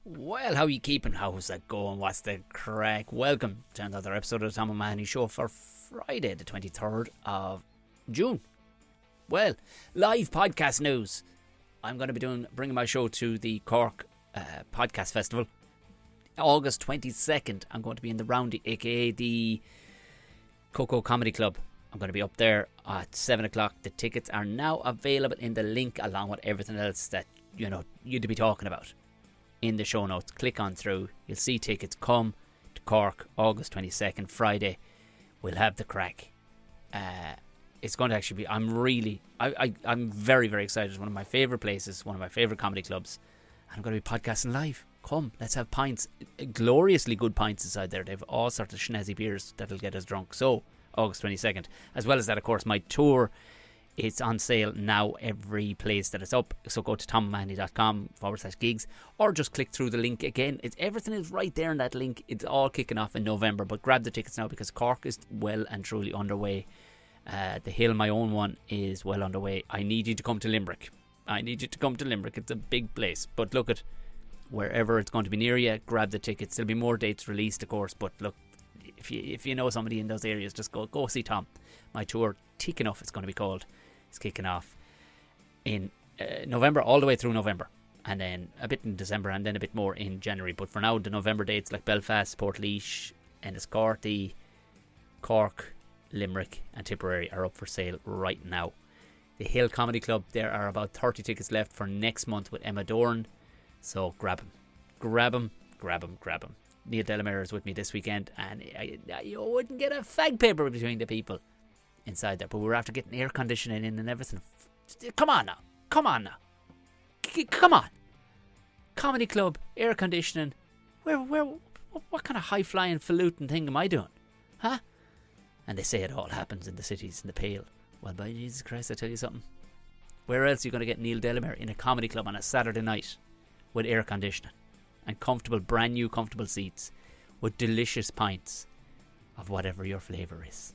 Well, how are you keeping? How's that going? What's the crack? Welcome to another episode of the Tom O'Mahony Show for Friday, the 23rd of June. Well, live podcast news. I'm going to be bringing my show to the Cork Podcast Festival. August 22nd, I'm going to be in the Roundy, aka the Coco Comedy Club. I'm going to be up there at 7 o'clock. The tickets are now available in the link along with everything else that, you'd be talking about in the show notes. Click on through. You'll see tickets. Come to Cork, August 22nd, Friday. We'll have the crack. It's going to actually be, I'm very, very excited. It's one of my favourite places, one of my favourite comedy clubs. I'm going to be podcasting live. Come, let's have pints. Gloriously good pints inside there. They have all sorts of schnazzy beers that'll get us drunk. So, August 22nd. As well as that, of course, my tour. It's on sale now every place that it's up. So go to tommahony.com/gigs or just click through the link again. Everything is right there in that link. It's all kicking off in November, but grab the tickets now because Cork is well and truly underway. The Hill, my own one, is well underway. I need you to come to Limerick. It's a big place. But look at wherever it's going to be near you, grab the tickets. There'll be more dates released, of course, but look, if you know somebody in those areas, just go see Tom. My tour, Tick Enough, it's going to be called. It's kicking off in November, all the way through November, and then a bit in December, and then a bit more in January. But for now, the November dates like Belfast, Portlaoise, Enniscorthy, Cork, Limerick and Tipperary are up for sale right now. The Hill Comedy Club, there are about 30 tickets left for next month with Emma Dorn, so grab them. Neil Delamere is with me this weekend, and you wouldn't get a fag paper between the people inside there, but we're after getting air conditioning in and everything. Come on now. Come on. Comedy club, air conditioning. What kind of high flying falutin thing am I doing? Huh? And they say it all happens in the cities in the Pale. Well, by Jesus Christ, I tell you something. Where else are you going to get Neil Delamere in a comedy club on a Saturday night with air conditioning and brand new comfortable seats with delicious pints of whatever your flavour is?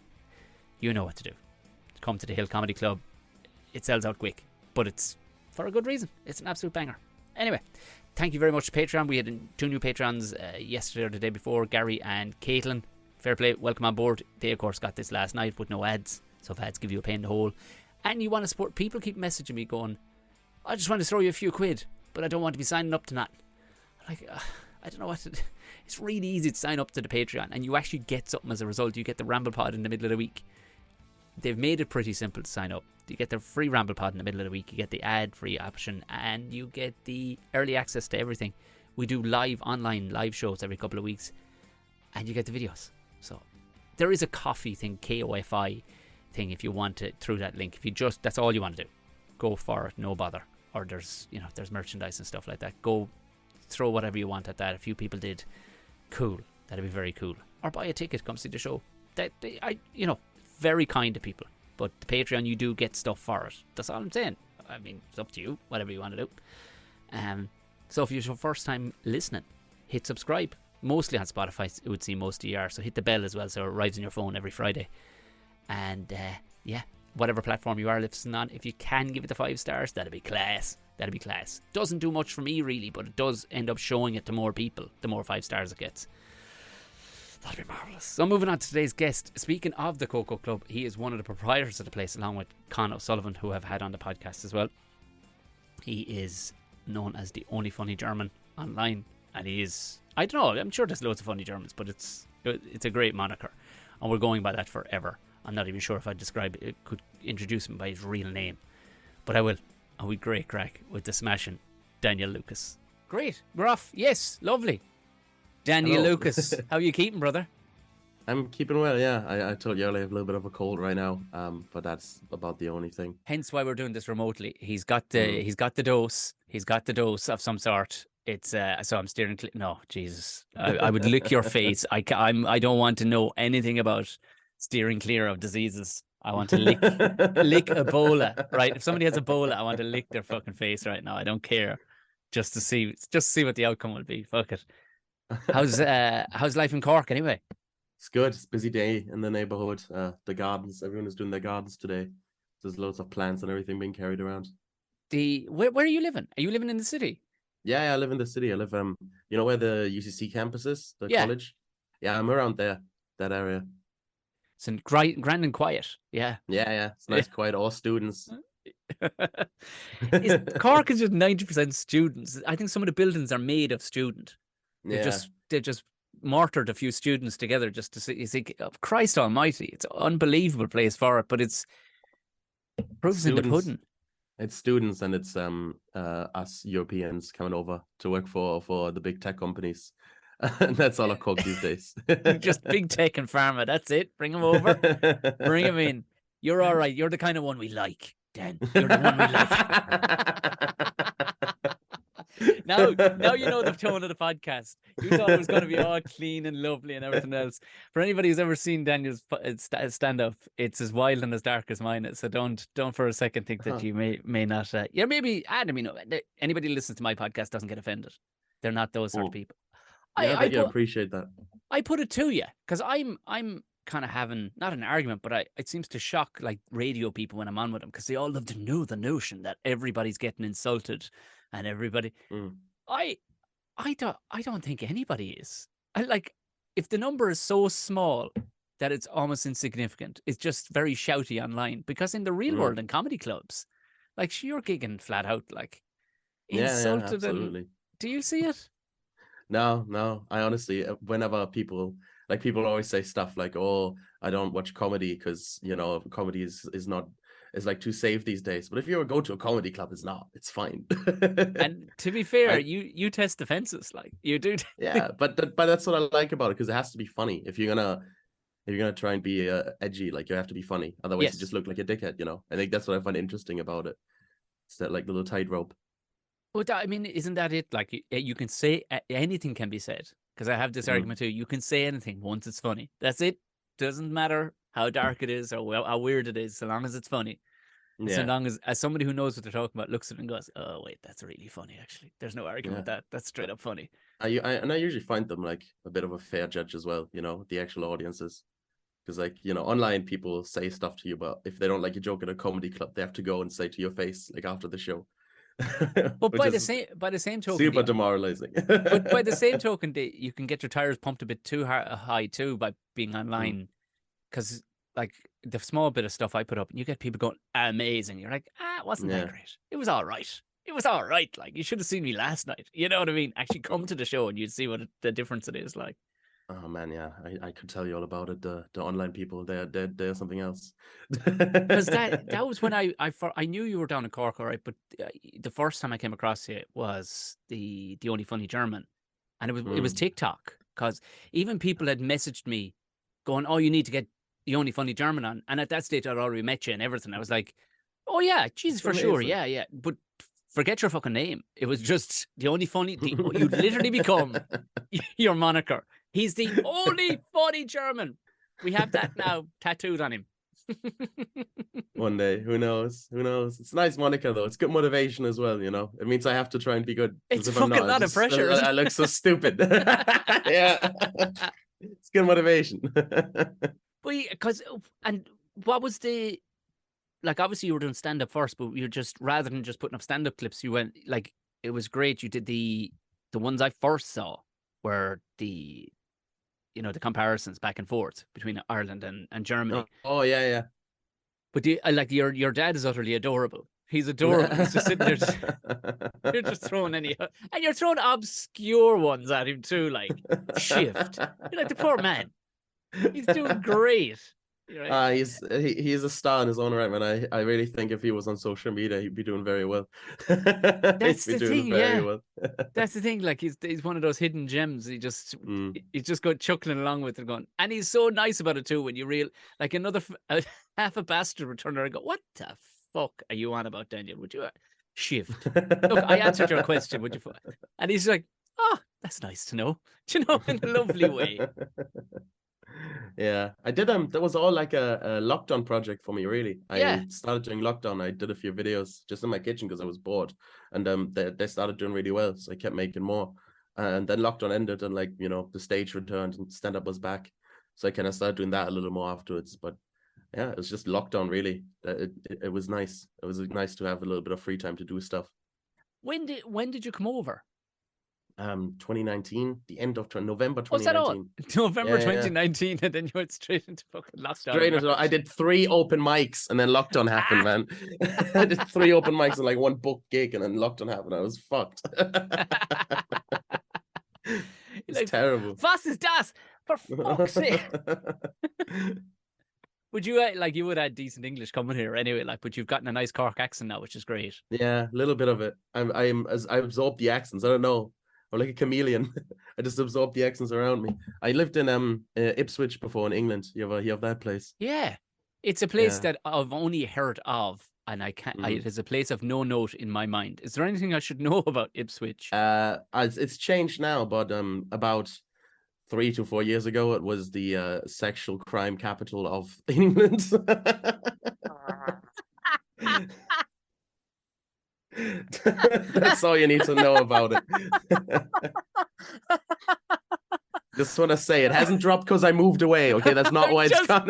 You know what to do. Come to the Hill Comedy Club. It sells out quick, but it's for a good reason. It's an absolute banger. Anyway, thank you very much to Patreon. We had 2 new Patrons yesterday or the day before, Gary and Caitlin. Fair play, welcome on board. They, of course, got this last night with no ads. So if ads give you a pain in the hole and you want to support, people keep messaging me going, I just want to throw you a few quid, but I don't want to be signing up to that. Like, I don't know what to do. It's really easy to sign up to the Patreon and you actually get something as a result. You get the Ramble Pod in the middle of the week. They've made it pretty simple to sign up. You get the free Ramble Pod in the middle of the week. You get the ad-free option and you get the early access to everything. We do online live shows every couple of weeks and you get the videos. So there is a coffee thing, KOFI thing, if you want it through that link. If you just, that's all you want to do. Go for it, no bother. Or there's merchandise and stuff like that. Go throw whatever you want at that. A few people did. Cool. That'd be very cool. Or buy a ticket, come see the show. Very kind to people. But the Patreon, you do get stuff for it. That's all I'm saying. I mean, it's up to you, whatever you want to do. So if it's your first time listening, hit subscribe. Mostly on Spotify, it would seem most of you are. So hit the bell as well, so it arrives on your phone every Friday. And whatever platform you are listening on, if you can give it the 5 stars, that'd be class. Doesn't do much for me really, but it does end up showing it to more people, the more 5 stars it gets. That'd be marvellous. So moving on to today's guest. Speaking of the Coco Club, he is one of the proprietors of the place, along with Con O'Sullivan, who I've had on the podcast as well. He is known as the only funny German online, and he is, I don't know, I'm sure there's loads of funny Germans, but it's a great moniker, and we're going by that forever. I'm not even sure if I could introduce him by his real name, but I will. And we great crack with the smashing Daniel Lukas. Great, we're off. Yes, lovely. Daniel Lukas, how are you keeping, brother? I'm keeping well, yeah. I told you earlier I have a little bit of a cold right now, but that's about the only thing. Hence why we're doing this remotely. He's got the dose. He's got the dose of some sort. It's so I'm steering clear. No, Jesus, I would lick your face. I don't want to know anything about steering clear of diseases. I want to lick Ebola, right? If somebody has Ebola, I want to lick their fucking face right now. I don't care, just to see what the outcome will be. Fuck it. How's life in Cork anyway? It's good. It's a busy day in the neighborhood. The gardens, everyone is doing their gardens today. There's loads of plants and everything being carried around. Where are you living? Are you living in the city? Yeah, I live in the city. I live you know where the UCC campus is, the Yeah. college. Yeah, I'm around there, that area. It's in grand and quiet. Yeah. Yeah, it's nice, quiet, all students. Is Cork is just 90% students. I think some of the buildings are made of student. Yeah, They just mortared a few students together just to see. You think, oh, Christ Almighty, it's an unbelievable place for it, but it's proofs in the students. pudding. It's students and it's us Europeans coming over to work for the big tech companies. And that's all I Cork these days. Just big tech and pharma. That's it. Bring them over. Bring them in. You're all right. You're the kind of one we like, Dan. You're the one we like. Now you know the tone of the podcast. You thought it was going to be all clean and lovely and everything else. For anybody who's ever seen Daniel's stand-up, it's as wild and as dark as mine is. So don't for a second think that you may not. Yeah, maybe. I don't know. Anybody who listens to my podcast doesn't get offended. They're not those sort of people. Yeah, I appreciate that. I put it to you because I'm kind of having not an argument, but it seems to shock like radio people when I'm on with them because they all love to know the notion that everybody's getting insulted and everybody. I don't think anybody is. I like if the number is so small that it's almost insignificant. It's just very shouty online because in the real world in comedy clubs, like you're gigging flat out like insulted. Yeah, absolutely. Do you see it? No. I honestly, whenever people always say stuff like, "Oh, I don't watch comedy because comedy is not is like too safe these days." But if you go to a comedy club, it's not. It's fine. And to be fair, you test the fences, like you do. Yeah, but that's what I like about it because it has to be funny. If you're gonna try and be edgy, like you have to be funny. Otherwise, you just look like a dickhead. I think that's what I find interesting about it. It's that like little tightrope. Well, I mean, isn't that it? Like you can say anything can be said because I have this argument too. You can say anything once it's funny. That's it. Doesn't matter how dark it is or how weird it is, so long as it's funny. Yeah. So long as somebody who knows what they're talking about looks at it and goes, "Oh wait, that's really funny." Actually, there's no argument with that. That's straight up funny. I usually find them like a bit of a fair judge as well. The actual audiences. Because online people say stuff to you, but if they don't like a joke at a comedy club, they have to go and say to your face like after the show. But by the same token, super demoralizing. But by the same token, you can get your tires pumped a bit too high too by being online, because like the small bit of stuff I put up, and you get people going amazing. You're like, it wasn't that great. It was all right. It was all right. Like you should have seen me last night. You know what I mean? Actually, come to the show and you'd see what the difference it is like. Oh man, yeah, I could tell you all about it. The online people, they're something else. Because that was when I knew you were down in Cork, all right. But the first time I came across you was the Only Funny German, and it was TikTok. Because even people had messaged me, going, "Oh, you need to get the Only Funny German on." And at that stage, I'd already met you and everything. I was like, "Oh yeah, Jesus, for sure, yeah." But forget your fucking name. It was just the Only Funny. You literally become your moniker. He's the only funny German. We have that now tattooed on him. One day, who knows? It's a nice moniker though. It's good motivation as well. It means I have to try and be good. It's a fucking lot of pressure. I look so stupid. Yeah, it's good motivation. And what was the like? Obviously, you were doing stand up first, but you're just rather than just putting up stand up clips, you went like it was great. You did the ones I first saw were the comparisons back and forth between Ireland and Germany. Oh yeah. But your dad is utterly adorable. He's adorable. He's just sitting there. You're just throwing and you're throwing obscure ones at him too, like Shift. You're like the poor man. He's doing great. Right? He's a star in his own right, man. I really think if he was on social media, he'd be doing very well. That's the thing, yeah. Well. That's the thing. Like he's one of those hidden gems. He's just going chuckling along with it, going, and he's so nice about it too. When you like another half a bastard would turn around and go, "What the fuck are you on about, Daniel? Would you Shift? Look, I answered your question. Would you?" And he's like, "Oh, that's nice to know." Do you know, in a lovely way. Yeah, I did that was all like a lockdown project for me, really. I started doing lockdown. I did a few videos just in my kitchen because I was bored, and they started doing really well, so I kept making more. And then lockdown ended, and the stage returned and stand up was back, so I kind of started doing that a little more afterwards. But yeah, it was just lockdown, really. It was nice. It was nice to have a little bit of free time to do stuff. When did you come over? 2019, the end of November Was that all? 2019. November Yeah, yeah. 2019, and then you went straight into fucking lockdown. Straight into I did 3 open mics and then lockdown happened, man. I did 3 open mics and like 1 book gig and then lockdown happened. I was fucked. It's like, terrible. was ist das? For fuck's sake. Would you like you would have decent English coming here anyway, like, but you've gotten a nice Cork accent now, which is great. Yeah, a little bit of it. I absorb the accents. I don't know. I'm like a chameleon. I just absorb the accents around me. I lived in Ipswich before in England. You have that place? Yeah, it's a place Yeah. that I've only heard of, and I can't. It is a place of no note in my mind. Is there anything I should know about Ipswich? It's changed now, but about 3 to 4 years ago, it was the sexual crime capital of England. That's all you need to know about it. Just want to say it hasn't dropped because I moved away. Okay, that's not why it's gone.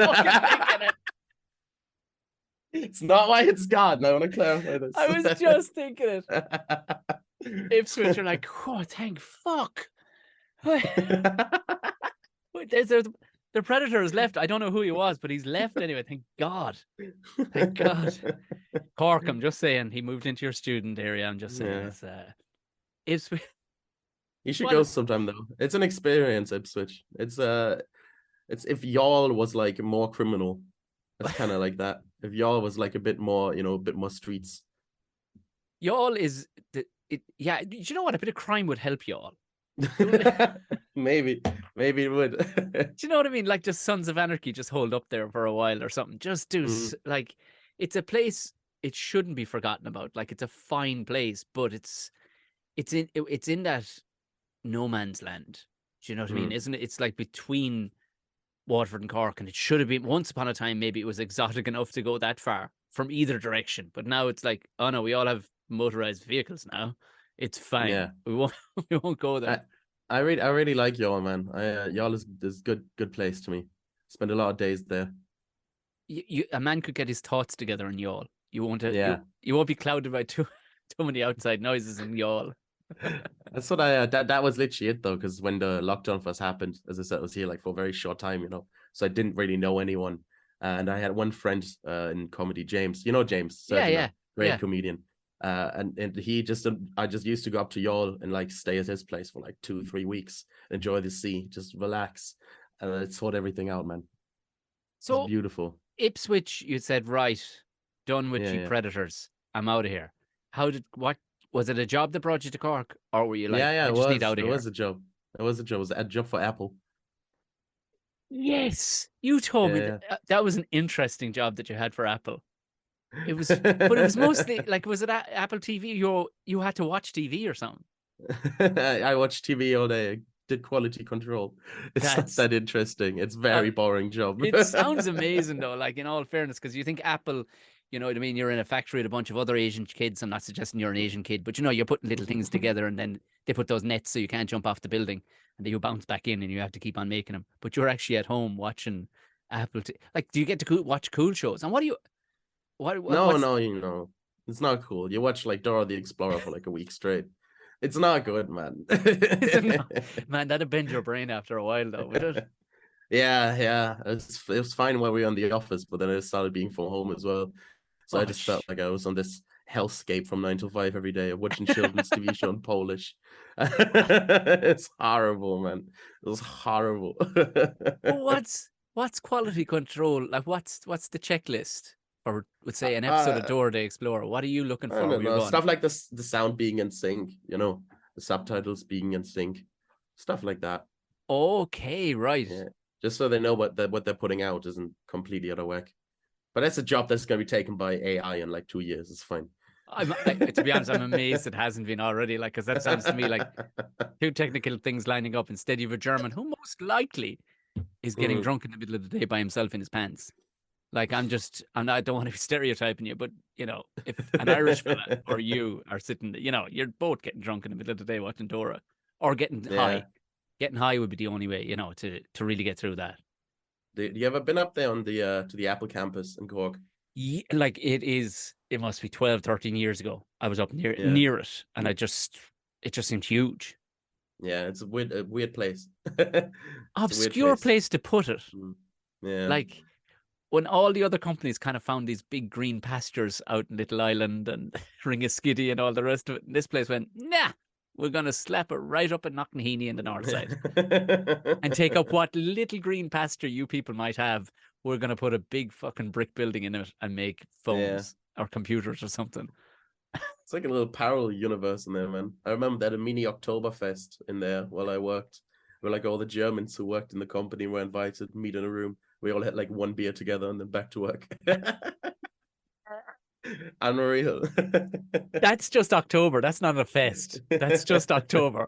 It's not why it's gone. I want to clarify this. I was just thinking it. Ipswich are like, oh, thank fuck. The predator has left. I don't know who he was, but he's left anyway. Thank God. Thank God. Cork, I'm just saying, he moved into your student area. I'm just saying, Ipswich. You should go sometime though. It's an experience, Ipswich. It's if y'all was like more criminal. It's kind of like that. If y'all was like a bit more, a bit more streets. Y'all is yeah. Do you know what? A bit of crime would help y'all. Maybe it would. Do you know what I mean? Like, just Sons of Anarchy, just hold up there for a while or something. Just do like, it's a place it shouldn't be forgotten about. Like, it's a fine place, but it's in that no man's land. Do you know what I mean? Isn't it? It's like between Waterford and Cork, and it should have been once upon a time. Maybe it was exotic enough to go that far from either direction, but now it's like, oh no, we all have motorized vehicles now. It's fine. Yeah, we won't go there. I really like y'all, man. Y'all is good place to me. Spend a lot of days there. A man could get his thoughts together in y'all. You won't. You won't be clouded by too many outside noises in y'all. That's what that was literally it though, because when the lockdown first happened, as I said, I was here like for a very short time, so I didn't really know anyone, and I had one friend in comedy, James. You know James? Great comedian. And I just used to go up to y'all and like stay at his place for like 2-3 weeks, enjoy the sea, just relax, and sort everything out, man. So it's beautiful. Ipswich, you said, right, done with you predators. I'm out of here. What was it? A job that brought you to Cork, or were you like, I just need out of here? It was a job. It was a job for Apple. Yes, you told me that was an interesting job that you had for Apple. It was, but it was mostly like, was it Apple TV? You had to watch TV or something? I watched TV all day. I did quality control. It's not that interesting. It's very boring job. It sounds amazing though. Like, in all fairness, because you think Apple, you know what I mean? You're in a factory with a bunch of other Asian kids. I'm not suggesting you're an Asian kid, but you're putting little things together, and then they put those nets so you can't jump off the building, and then you bounce back in, and you have to keep on making them. But you're actually at home watching Apple. Like, do you get to watch cool shows? And what do you? No, it's not cool. You watch like Dora the Explorer for like a week straight. It's not good, man. Man, that'd bend your brain after a while, though, would it? Yeah. It was fine when we were in the office, but then it started being from home as well. So I just felt like I was on this hellscape from 9 to 5 every day, watching children's TV show in Polish. It's horrible, man. It was horrible. What's quality control? Like, what's the checklist? Or would say an episode of Dora the Explorer. What are you looking for? I don't know. Stuff like this, the sound being in sync, the subtitles being in sync, stuff like that. Okay, right. Yeah. Just so they know what they're putting out isn't completely out of whack. But that's a job that's going to be taken by AI in like 2 years. It's fine. To be honest, I'm amazed it hasn't been already. Like, because that sounds to me like 2 technical things lining up. Instead, you have a German who most likely is getting drunk in the middle of the day by himself in his pants. Like, I don't want to be stereotyping you, but, if an Irish fella or you are sitting, you're both getting drunk in the middle of the day watching Dora, or getting high. Getting high would be the only way, to really get through that. Do you ever been up there on the to the Apple campus in Cork? Yeah, like, it must be 12, 13 years ago. I was up near it, and it just seemed huge. Yeah, it's a weird place. It's a weird Obscure place to put it. Yeah. Like when all the other companies kind of found these big green pastures out in Little Island and Ringaskiddy and all the rest of it, and this place went, nah, we're going to slap it right up at Knocknaheeny in the north side and take up what little green pasture you people might have. We're going to put a big fucking brick building in it and make phones or computers or something. It's like a little parallel universe in there, man. I remember they had a mini Oktoberfest in there while I worked, where like all the Germans who worked in the company were invited to meet in a room. We all had like one beer together and then back to work. Unreal. That's just October. That's not a fest. That's just October.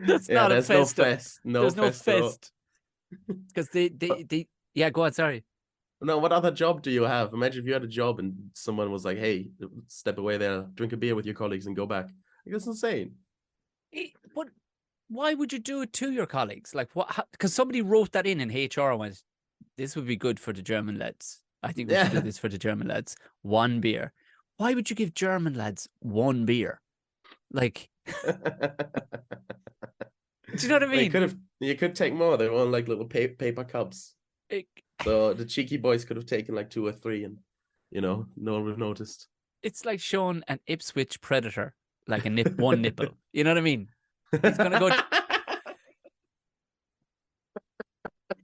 That's not a fest. No fest. There's no fest. Because they yeah, go on, sorry. No, what other job do you have? Imagine if you had a job and someone was like, hey, step away there, drink a beer with your colleagues and go back. Like, that's insane. But why would you do it to your colleagues? Like, what? Because somebody wrote that in HR and went, this would be good for the German lads. I think we should do this for the German lads. One beer. Why would you give German lads one beer? Like, do you know what I mean? You could take more. They were on like little paper cups. So the cheeky boys could have taken like 2 or 3 and, no one would have noticed. It's like showing an Ipswich Predator, like one nipple. You know what I mean? He's going to go...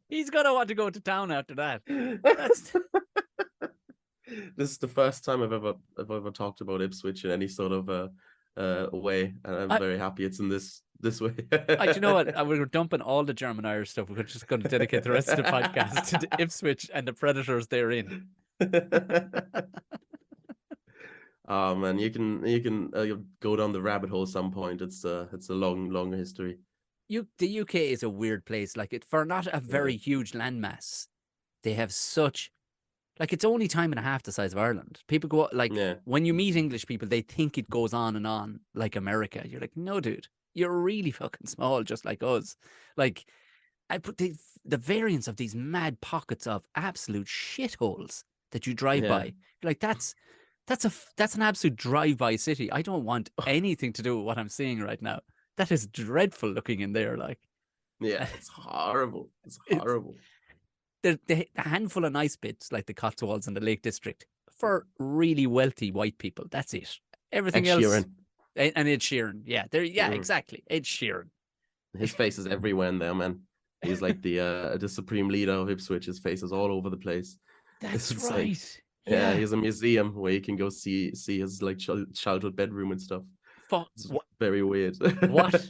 He's going to want to go to town after that. This is the first time I've ever talked about Ipswich in any sort of way, and I'm very happy it's in this way. You know what? We're dumping all the German Irish stuff. We're just going to dedicate the rest of the podcast to Ipswich and the Predators they're in. Oh man, you can go down the rabbit hole some point. It's a long history. The UK is a weird place. Like for not a very huge landmass, they have such. Like, it's only time and a half the size of Ireland. People go, like, when you meet English people, they think it goes on and on like America. You're like, no, dude, you're really fucking small, just like us. Like, I put the variance of these mad pockets of absolute shitholes that you drive by. You're like, that's an absolute drive-by city. I don't want anything to do with what I'm seeing right now. That is dreadful looking in there, like. Yeah, it's horrible. It's horrible. The handful of nice bits like the Cotswolds and the Lake District for really wealthy white people. That's it. Everything else. Sheeran. And Ed Sheeran. Yeah, exactly. Ed Sheeran. His face is everywhere in there, man. He's like the supreme leader of Ipswich. His face is all over the place. That's right. Like, yeah, he has a museum where you can go see his like childhood bedroom and stuff. It's very weird. What?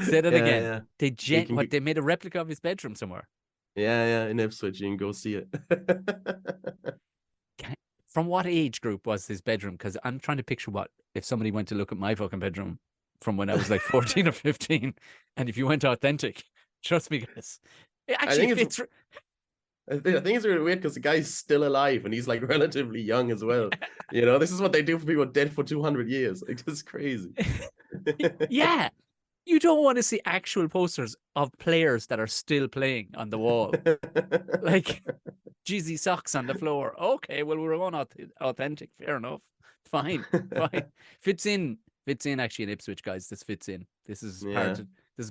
Say that again. Yeah. They made a replica of his bedroom somewhere. Yeah, in Ipswich, you can go see it. From what age group was his bedroom? Because I'm trying to picture if somebody went to look at my fucking bedroom from when I was like 14 or 15, and if you went authentic, trust me, guys. I think it's really weird because the guy's still alive and he's like relatively young as well. This is what they do for people dead for 200 years. It's just crazy. Yeah. You don't want to see actual posters of players that are still playing on the wall. Like jizzy socks on the floor. Okay, well, we're on authentic. Fair enough. Fine. Fits in actually in Ipswich, guys. This fits in. This is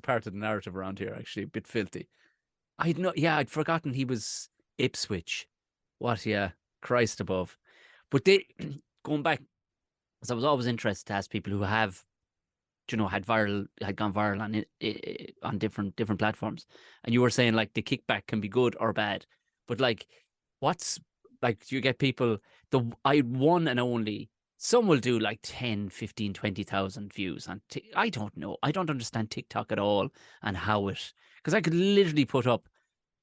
part of the narrative around here, actually. A bit filthy. I'd forgotten he was Ipswich. What, Christ above. But going back, because I was always interested to ask people who have had gone viral on different platforms, and you were saying like the kickback can be good or bad, but like what's like you get people one and only some will do like 10, 15, 20,000 views on I don't know, I don't understand TikTok at all and how because I could literally put up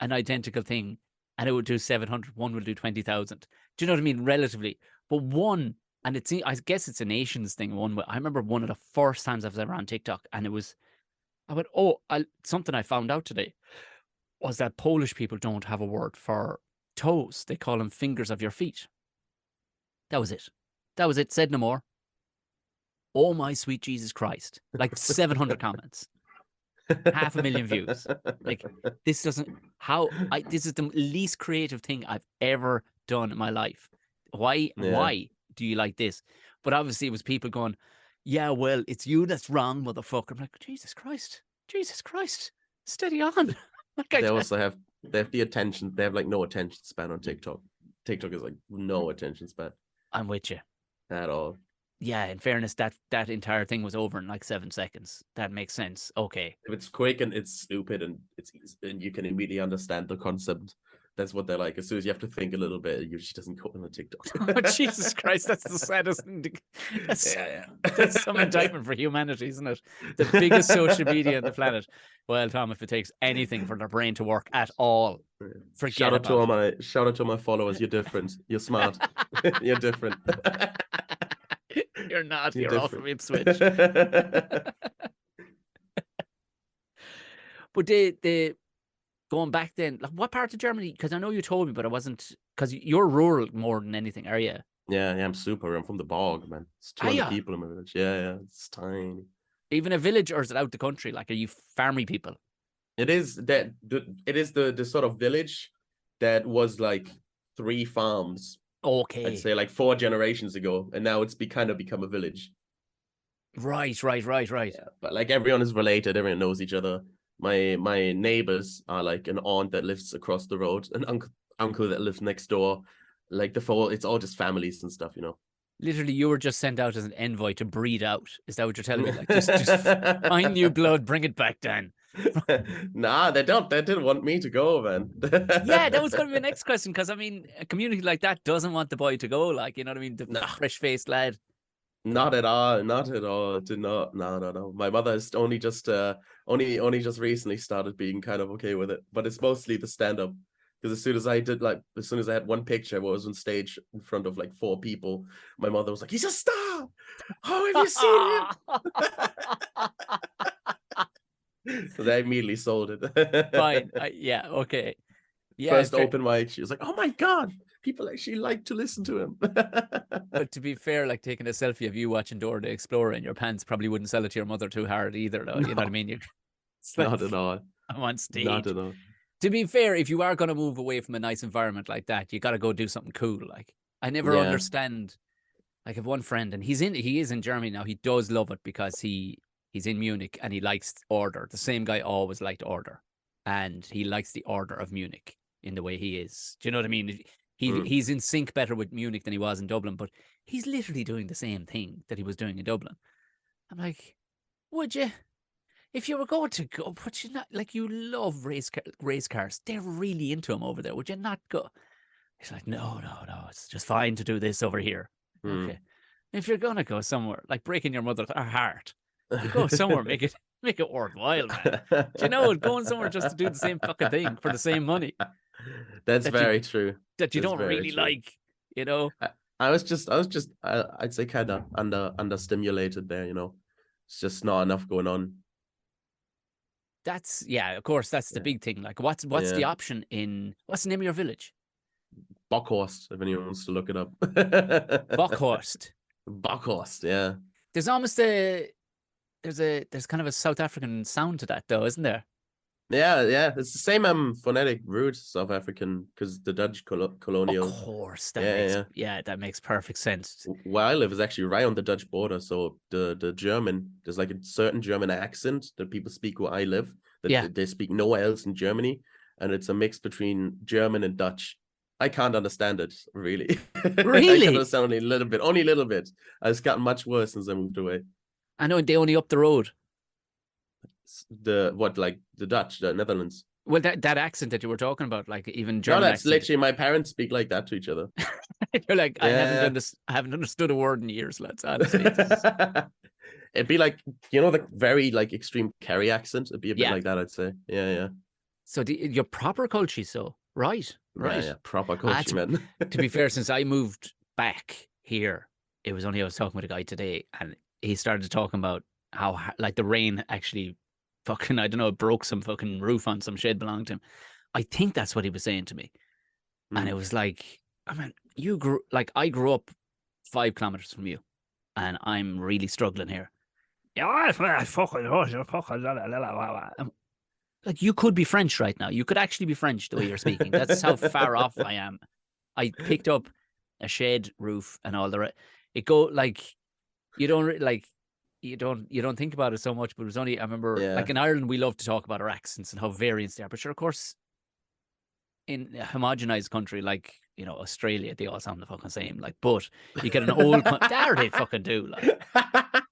an identical thing and it would do 700, one will do 20,000. Do you know what I mean? Relatively, but one. And I guess it's a nations thing. I remember one of the first times I was ever on TikTok, and I went, something I found out today was that Polish people don't have a word for toes. They call them fingers of your feet. That was it. Said no more. Oh my sweet Jesus Christ. Like 700 comments. 500,000 views. Like this is the least creative thing I've ever done in my life. Why do you like this? But obviously it was people going, yeah, well, it's you that's wrong, motherfucker. I'm like, Jesus Christ, steady on. They also have the attention. They have like no attention span on TikTok. TikTok is like no attention span I'm with you. at all. Yeah, in fairness, that entire thing was over in like 7 seconds. That makes sense. Okay. If it's quick and it's stupid and and you can immediately understand the concept, that's what they're like. As soon as you have to think a little bit, it usually doesn't go on the TikTok. Oh, Jesus Christ, that's the saddest thing. That's some indictment for humanity, isn't it? The biggest social media on the planet. Well, Tom, if it takes anything for their brain to work at all, forget shout out about it. Shout out to my followers. You're different. You're smart. You're different. You're not. You're all from Ipswich. But they going back then, like what part of Germany? Because I know you told me, but I wasn't. Because you're rural more than anything, are you? Yeah, I'm super. I'm from the bog, man. It's 200 people in my village. Yeah, it's tiny. Even a village, or is it out the country? Like, are you farmy people? It is that. It is the sort of village that was like 3 farms. Okay. I'd say like 4 generations ago, and now it's kind of become a village. Right. Yeah, but like everyone is related. Everyone knows each other. My neighbors are like an aunt that lives across the road, an uncle that lives next door. Like it's all just families and stuff, you know. Literally, you were just sent out as an envoy to breed out. Is that what you're telling me? Like, just find new blood, bring it back, Dan. Nah, they don't. They didn't want me to go, man. Yeah, that was going to be the next question, because I mean, a community like that doesn't want the boy to go. Like, you know what I mean? The fresh-faced lad. Not at all. Not at all. Did not. No. My mother has only just only just recently started being kind of okay with it. But it's mostly the stand-up. Because as soon as I had one picture where I was on stage in front of like 4 people, my mother was like, "He's a star! Oh, have you seen him?" So they immediately sold it. Fine. Yeah. Okay. Yeah. First open mic, she was like, "Oh my God, people actually like to listen to him." But to be fair, like taking a selfie of you watching Dora the Explorer in your pants probably wouldn't sell it to your mother too hard either, though. No. You know what I mean? Not at all. I'm on stage. Not at all. To be fair, if you are going to move away from a nice environment like that, you got to go do something cool. Like, I never understand. Like, I have one friend, and he is in Germany now. He does love it because he's in Munich and he likes order. The same guy always liked order, and he likes the order of Munich in the way he is. Do you know what I mean? He's in sync better with Munich than he was in Dublin, but he's literally doing the same thing that he was doing in Dublin. I'm like, would you? If you were going to go, but you not like you love race cars, they're really into them over there. Would you not go? He's like, no, it's just fine to do this over here. Okay, if you're gonna go somewhere like breaking your mother's heart, you go somewhere, make it worthwhile, man. Do you know, going somewhere just to do the same fucking thing for the same money. That's very true. That you don't really like, you know. I was just I'd say kind of understimulated there, you know. It's just not enough going on. That's of course, that's the big thing. Like, what's the option what's the name of your village? Bockhorst, if anyone wants to look it up. Bockhorst. Bockhorst, yeah. There's almost there's kind of a South African sound to that, though, isn't there? Yeah. It's the same phonetic root, South African, because the Dutch colonial. Of course, that makes perfect sense. Where I live is actually right on the Dutch border, so the German, there's like a certain German accent that people speak where I live that they speak nowhere else in Germany, and it's a mix between German and Dutch. I can't understand it, really. Really? I can understand only a little bit. It's gotten much worse since I moved away. I know, they only up the road. The Dutch, the Netherlands. Well, that accent that you were talking about, like even German. No, that's literally my parents speak like that to each other. You're like, I haven't understood a word in years, lads. Honestly, it'd be like, you know, the very like extreme Kerry accent. It'd be a bit like that, I'd say. Yeah. So your proper culture, so right. Yeah, proper culture, man. To be fair, since I moved back here, it was only I was talking with a guy today, and he started talking about how like the rain actually fucking, I don't know, broke some fucking roof on some shed belonging to him. I think that's what he was saying to me. And it was like, I mean, I grew up 5 kilometers from you, and I'm really struggling here. Like, you could be French right now. You could actually be French the way you're speaking. That's how far off I am. I picked up a shed roof and all the rest. It go like, you don't like, you don't think about it so much, but it was only, I remember, Yeah. like in Ireland, we love to talk about our accents and how variants they are. But sure, of course, in a homogenized country like, Australia, they all sound the fucking same. Like, but you get an old, there they fucking do. Like,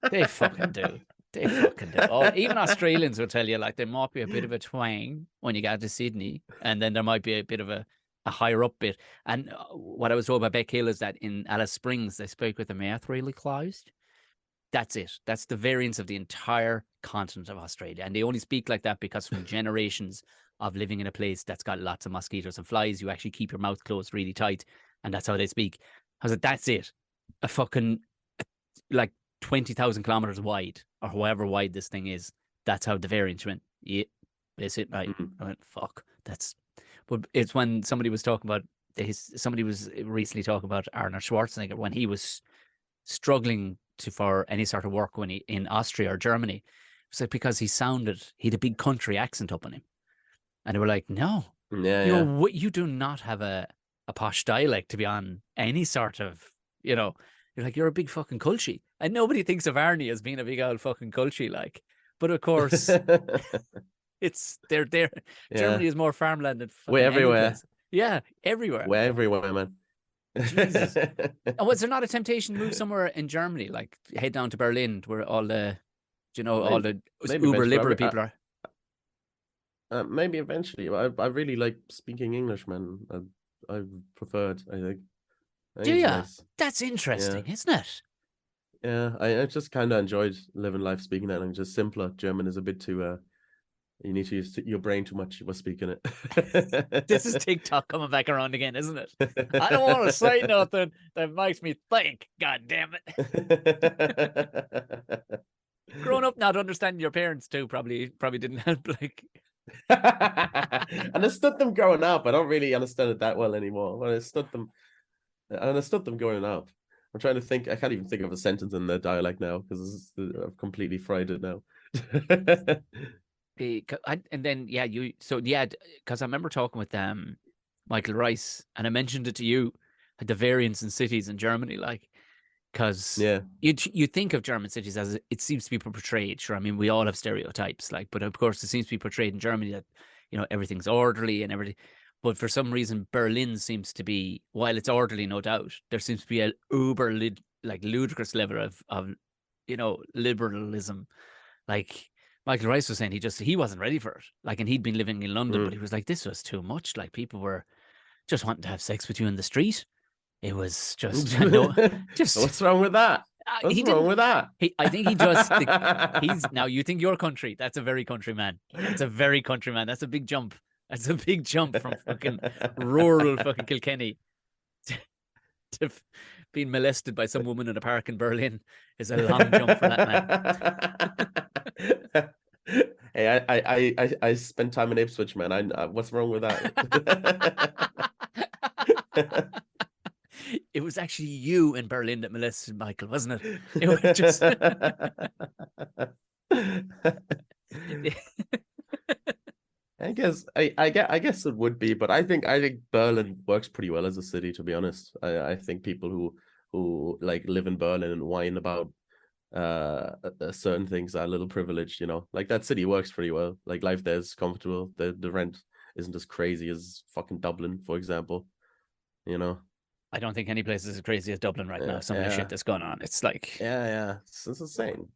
they fucking do. They fucking do. Oh, even Australians will tell you, like, there might be a bit of a twang when you get to Sydney, and then there might be a bit of a higher up bit. And what I was told by Beck Hill is that in Alice Springs, they spoke with the mouth really closed. That's it. That's the variance of the entire continent of Australia. And they only speak like that because from generations of living in a place that's got lots of mosquitoes and flies, you actually keep your mouth closed really tight. And that's how they speak. I was like, that's it. A fucking, like, 20,000 kilometers wide, or however wide this thing is. That's how the variance went. Yeah, that's it. Right. I went, fuck. But it's when somebody was talking about somebody was recently talking about Arnold Schwarzenegger when he was struggling for any sort of work when he in Austria or Germany. It's like because he had a big country accent up on him, and they were like, "No, you do not have a posh dialect to be on any sort of, You're like, you're a big fucking culture, and nobody thinks of Arnie as being a big old fucking culture, like. But of course, it's they're there. Yeah. Germany is more farmland than fucking We're everywhere. any place. Yeah, everywhere. We're everywhere, man. Jesus. And was there not a temptation to move somewhere in Germany, like head down to Berlin, where all the, all the uber liberal people are? Maybe eventually. I really like speaking English, man. I prefer it, I think. Do you? Nice. That's interesting, isn't it? Yeah, I just kind of enjoyed living life speaking that language. Just simpler. German is a bit too you need to use your brain too much while speaking it. This is TikTok coming back around again, isn't it? I don't want to say nothing that makes me think. God damn it! Growing up not understanding your parents too probably didn't help. Like, understood them growing up. I don't really understand it that well anymore. But I understood them growing up. I'm trying to think. I can't even think of a sentence in their dialect now because I've completely fried it now. And then because I remember talking with Michael Rice, and I mentioned it to you, the variance in cities in Germany, like, because you think of German cities as it seems to be portrayed. Sure, I mean, we all have stereotypes, like, but of course it seems to be portrayed in Germany that everything's orderly and everything. But for some reason, Berlin seems to be, while it's orderly, no doubt, there seems to be a ludicrous level of liberalism, like. Michael Rice was saying he wasn't ready for it. Like, and he'd been living in London, but he was like, this was too much. Like, people were just wanting to have sex with you in the street. It was just what's wrong with that? What's wrong with that? I think he's now. You think your country? That's a very country man. That's a very country man. That's a big jump. That's a big jump from fucking rural fucking Kilkenny to being molested by some woman in a park in Berlin is a long jump for that man. Hey, I spent time in Ipswich, man. What's wrong with that? It was actually you in Berlin that molested Michael, wasn't it? It was just. I guess it would be, but I think Berlin works pretty well as a city, to be honest. I think people who like live in Berlin and whine about certain things are a little privileged, like that city works pretty well. Like, life there is comfortable. The rent isn't as crazy as fucking Dublin, for example. I don't think any place is as crazy as Dublin right now. Some of the shit that's going on, it's like it's insane.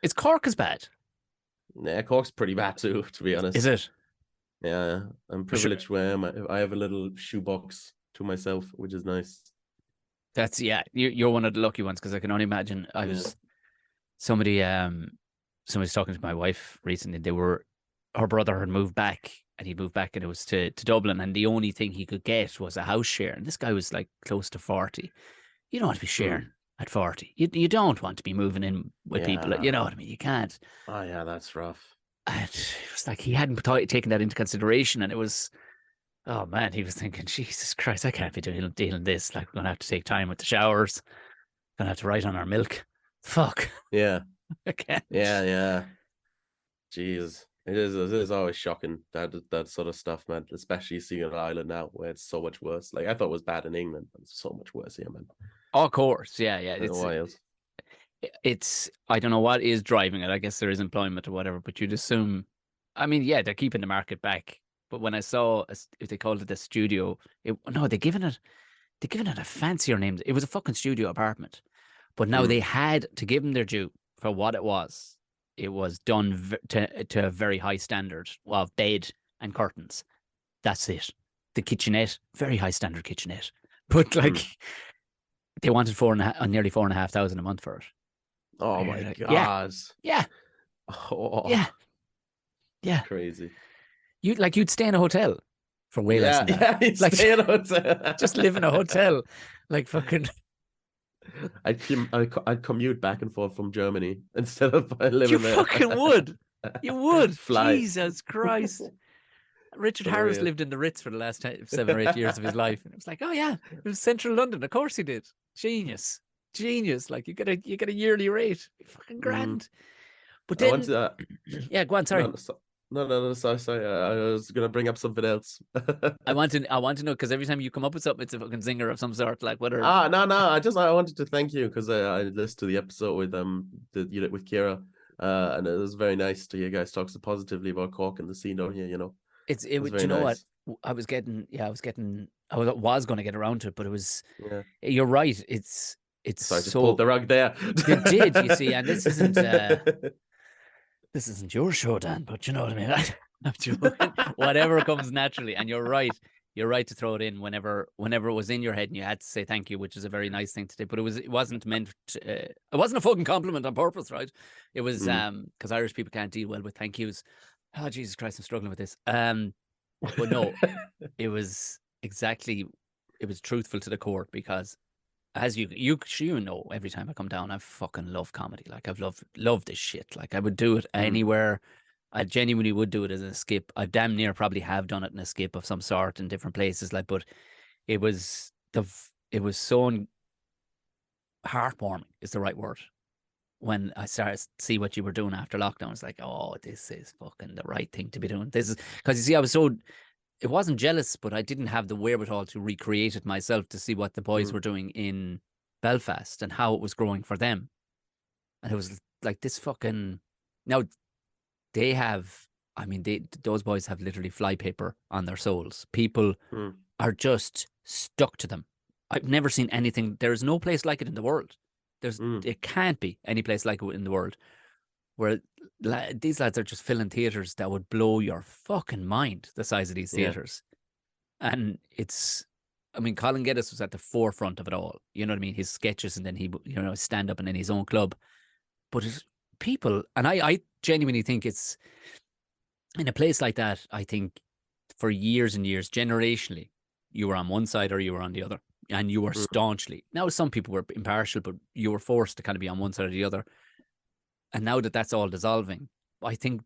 It's Cork is bad. Yeah, Cork's pretty bad too, to be honest. Is it? Yeah, I'm privileged where I am. I have a little shoebox to myself, which is nice. That's you're one of the lucky ones, because I can only imagine. I was somebody's talking to my wife recently. Her brother had moved back, and he moved back, and it was to Dublin, and the only thing he could get was a house share. And this guy was like close to 40. You don't want to be sharing at 40. You don't want to be moving in with people. You know what I mean? You can't. Oh yeah, that's rough. And it was like he hadn't taken that into consideration, and it was. Oh man, he was thinking, Jesus Christ, I can't be dealing this. Like, we're gonna have to take time with the showers. Gonna have to write on our milk. Fuck. Yeah. I can't. Yeah. Jeez. It is always shocking, that sort of stuff, man. Especially seeing an island now where it's so much worse. Like, I thought it was bad in England, but it's so much worse here, man. Of course, yeah. It's wild. it's, I don't know what is driving it. I guess there is employment or whatever, but you'd assume, I mean, yeah, they're keeping the market back. But when I saw, if they called it a studio, no, they're giving it a fancier name. It was a fucking studio apartment. But now they had to give them their due for what it was. It was done to a very high standard of bed and curtains. That's it. The kitchenette, very high standard kitchenette. But like, they wanted nearly 4,500 a month for it. Oh my Like, God. Yeah. Oh, Yeah. Crazy. You'd stay in a hotel for way less than that. Yeah, you'd Like, stay in a hotel. just live in a hotel. Like fucking. I'd commute back and forth from Germany instead of living You there. fucking would. You would. Fly. Jesus Christ. Richard For Harris real. lived in the Ritz for the last 7 or 8 years of his life. And it was like, oh yeah, it was central London. Of course he did. Genius. Like you get a yearly rate. Fucking grand. But I then, want to, yeah, go on. Sorry. No, sorry. I was gonna bring up something else. I want to know, because every time you come up with something, it's a fucking zinger of some sort. Like whether. No. I wanted to thank you because I listened to the episode with with Kira, and it was very nice to hear you guys talk so positively about Cork and the scene down here. It was, you know nice. What? I was going to get around to it, but it was. Yeah. You're right. It's. So I just pulled the rug there. You did, you see, and this isn't. This isn't your show, Dan, but you know what I mean. I'm joking. Whatever comes naturally, and you're right. You're right to throw it in whenever it was in your head and you had to say thank you, which is a very nice thing to do. But it wasn't meant to, it wasn't a fucking compliment on purpose, right? It was because Irish people can't deal well with thank yous. Oh Jesus Christ, I'm struggling with this. But no, it was truthful to the core, because as you know, every time I come down, I fucking love comedy. Like I've loved this shit. Like I would do it anywhere. I genuinely would do it as an escape. I damn near probably have done it in escape of some sort in different places. Like, but it was so heartwarming is the right word. When I started to see what you were doing after lockdown, I was like, oh, this is fucking the right thing to be doing. This is because you see, it wasn't jealous, but I didn't have the wherewithal to recreate it myself to see what the boys were doing in Belfast and how it was growing for them. And it was like this fucking, now they have, I mean, those boys have literally flypaper on their souls. People are just stuck to them. I've never seen anything. There is no place like it in the world. It can't be any place like it in the world, where these lads are just filling theaters that would blow your fucking mind, the size of these theaters. And it's, I mean, Colin Geddes was at the forefront of it all. You know what I mean? His sketches, and then he, stand up and then his own club. But it's people, and I genuinely think it's in a place like that. I think for years and years, generationally, you were on one side or you were on the other, and you were staunchly. Now, some people were impartial, but you were forced to kind of be on one side or the other. And now that that's all dissolving, I think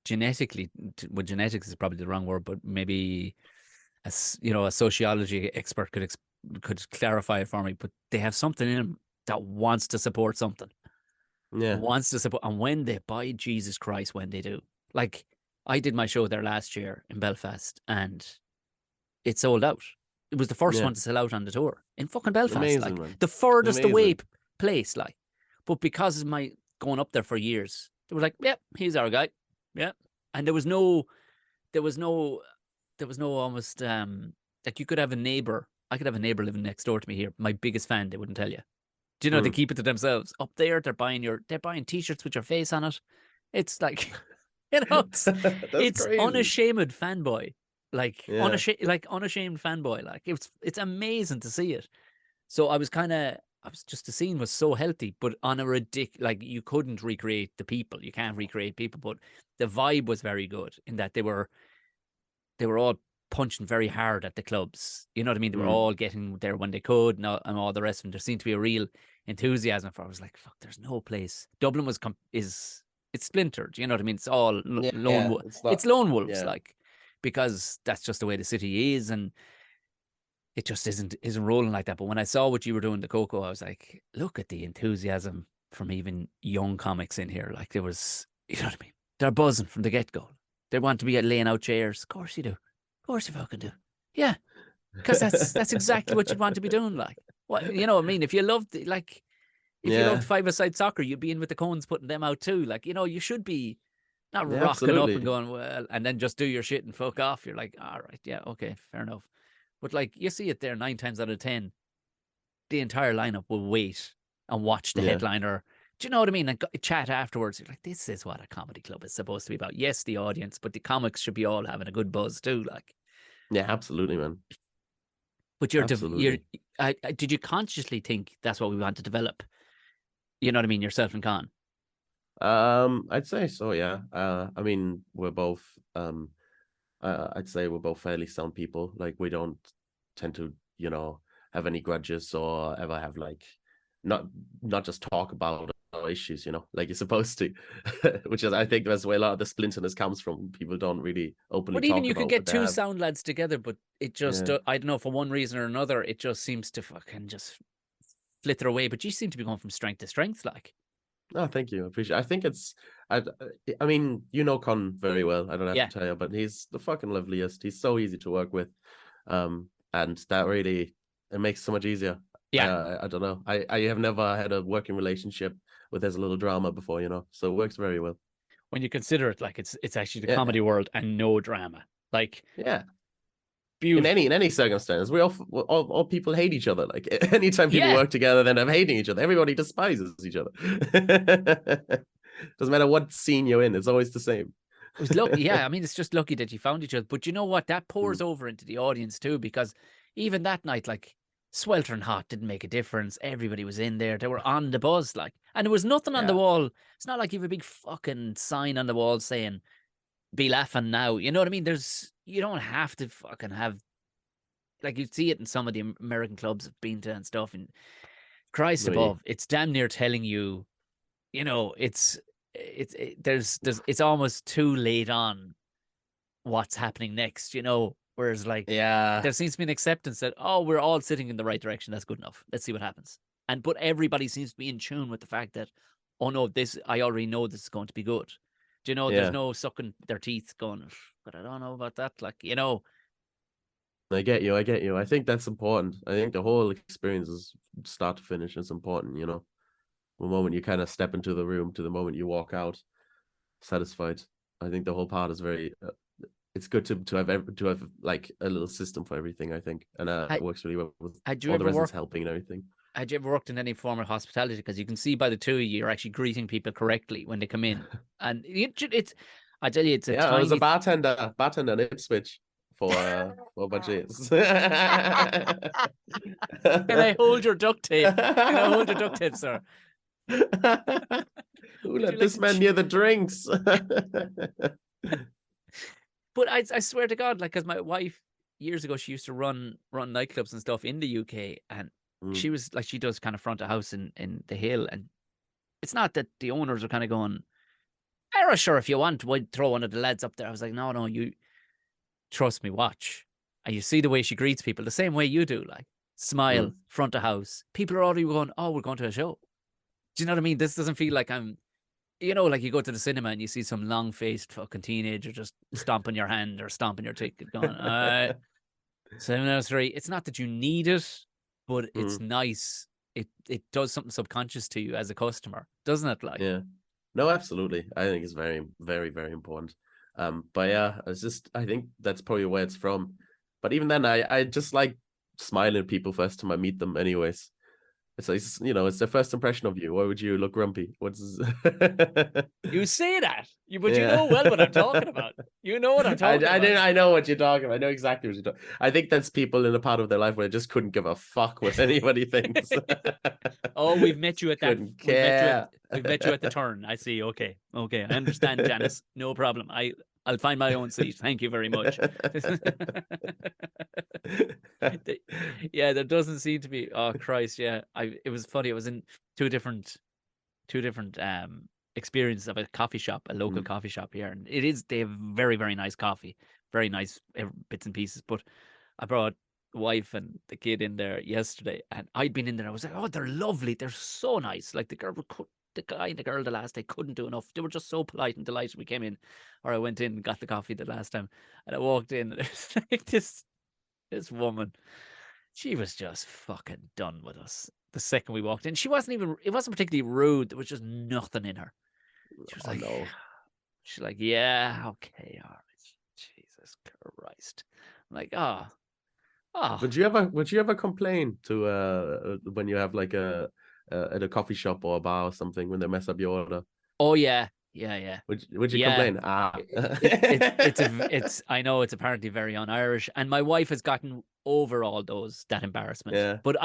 genetically, well, genetics is probably the wrong word, but maybe a sociology expert could clarify it for me. But they have something in them that wants to support something. Yeah, wants to support, and when they, by Jesus Christ, when they do, like I did my show there last year in Belfast, and it sold out. It was the first one to sell out on the tour in fucking Belfast. Amazing, like the furthest away place, like. But because of my going up there for years, they were like, "Yep, he's our guy." Yeah, and there was no almost like you could have a neighbor. I could have a neighbor living next door to me here. My biggest fan, they wouldn't tell you. Do you know, they keep it to themselves. Up there, they're buying T-shirts with your face on it. It's like, it's crazy. Unashamed fanboy, like unashamed fanboy. Like it's amazing to see it. So the scene was so healthy, but on a like you couldn't recreate the people. You can't recreate people, but the vibe was very good in that they were all punching very hard at the clubs. You know what I mean? They were all getting there when they could, and all the rest of them. There seemed to be a real enthusiasm for it. I was like, fuck, there's no place. Dublin it's splintered. You know what I mean? It's all lone wolves. It's lone wolves, like, because that's just the way the city is, and it just isn't rolling like that. But when I saw what you were doing, the Coco, I was like, look at the enthusiasm from even young comics in here. Like there was, you know what I mean? They're buzzing from the get-go. They want to be laying out chairs. Of course you do. Of course you fucking do. Yeah. Because that's exactly what you'd want to be doing. Like, what, you know what I mean? If you loved, like, If you loved Yeah. five-a-side soccer, you'd be in with the cones putting them out too. Like, you should be not Yeah, rocking up and absolutely. going, well, and then just do your shit and fuck off. You're like, all right, yeah, okay, fair enough. But like, you see it there 9 times out of 10, the entire lineup will wait and watch the Yeah. headliner. Do you know what I mean? And chat afterwards. You're like, this is what a comedy club is supposed to be about. Yes, the audience, but the comics should be all having a good buzz too. Like, Yeah, absolutely, man. but Absolutely. did you consciously think that's what we want to develop? You know what I mean? Yourself and Con. I'd say so, yeah. I mean, we're both I'd say we're both fairly sound people. Like we don't tend to, have any grudges or ever have like not not just talk about our issues, like you're supposed to. Which is I think that's where a lot of the splinterness comes from. People don't really openly But even talk you could about get what they two have. sound lads together, but it just, Yeah. I don't know, for one reason or another, it just seems to fucking just flitter away. But you seem to be going from strength to strength, like. Oh, thank you. I appreciate I think it's I mean, Con very well. I don't have Yeah, to tell you, but he's the fucking loveliest. He's so easy to work with. And that really it makes it so much easier. yeah. I don't know. I have never had a working relationship where there's a little drama before, so it works very well. When you consider it, like it's actually the Yeah, comedy world and no drama. Like, yeah. In beautiful. any circumstance, all people hate each other. Like anytime people Yeah. work together, then they're hating each other. Everybody despises each other. Doesn't matter what scene you're in, it's always the same. It was lucky. Yeah, I mean, it's just lucky that you found each other. But you know what? That pours Mm, over into the audience too, because even that night, like, sweltering hot didn't make a difference. Everybody was in there. They were on the buzz, like, and there was nothing on the yeah, wall. It's not like you have a big fucking sign on the wall saying, be laughing now. You know what I mean? You don't have to fucking have, like, you see it in some of the American clubs I've been to and stuff. And Christ really. above, it's damn near telling you, it's almost too late on what's happening next, Whereas, like, Yeah, there seems to be an acceptance that, oh, we're all sitting in the right direction. That's good enough. Let's see what happens. But everybody seems to be in tune with the fact that, oh no, I already know this is going to be good. There's yeah. no sucking their teeth going, but I don't know about that. Like, I get you. I get you. I think that's important. I think the whole experience is start to finish. It's important, The moment you kind of step into the room to the moment you walk out satisfied. I think the whole part is very. It's good to have like a little system for everything. I think, and it works really well with had you all the ever residents worked? helping and everything. Had you ever worked in any form of hospitality? Because you can see by the two of you, you're actually greeting people correctly when they come in, and I tell you, it's a Yeah, I was a tiny. bartender in Ipswich for a bunch of years. Can I hold your duct tape? Can I hold your duct tape, sir? Who Would you let like this man near the drinks? But I swear to God, like, because my wife years ago, she used to run nightclubs and stuff in the UK, and Mm, she was like, she does kind of front of house in the Hill, and it's not that the owners are kind of going, "Oh, sure, if you want, we'd throw one of the lads up there." I was like, no, you trust me, watch, and you see the way she greets people, the same way you do, like, smile, mm. front of house. People are already going, "Oh, we're going to a show." Do you know what I mean? This doesn't feel like I'm. Like you go to the cinema and you see some long-faced fucking teenager just stomping your hand or stomping your ticket, going, 703. It's not that you need it, but it's Mm, nice. It does something subconscious to you as a customer, doesn't it? Like, yeah. No, absolutely. I think it's very, very, very important. But yeah, I think that's probably where it's from. But even then, I just like smiling at people first time I meet them, anyways. It's like, it's their first impression of you. Why would you look grumpy? you say that, but you Yeah. know well what I'm talking about. You know what I'm talking about. I know what you're talking about. I know exactly what you're talking. I think that's people in a part of their life where they just couldn't give a fuck what anybody thinks. Oh, we've met you at that. Couldn't care. We've met you at the turn. I see. Okay. I understand, Janice. No problem. I'll find my own seat. Thank you very much. Yeah, there doesn't seem to be. Oh Christ, yeah. It was funny. It was in two different experiences of a coffee shop, a local Mm, coffee shop here, and they have very, very nice coffee, very nice bits and pieces. But I brought the wife and the kid in there yesterday, and I'd been in there. I was like, oh, they're lovely. They're so nice. Like, the guy and the girl the last day couldn't do enough. They were just so polite and delighted we came in, or I went in and got the coffee the last time, and I walked in, and it was like this woman. She was just fucking done with us the second we walked in. It wasn't particularly rude. There was just nothing in her. She was Oh like, no. she's like, yeah, okay, all right. Jesus Christ. I'm like, oh. Would you ever complain to when you have like a at a coffee shop or a bar or something when they mess up your order? Oh yeah, yeah. Would you Yeah. complain? Ah. It's I know it's apparently very un-Irish, and my wife has gotten over all that embarrassment. Yeah. But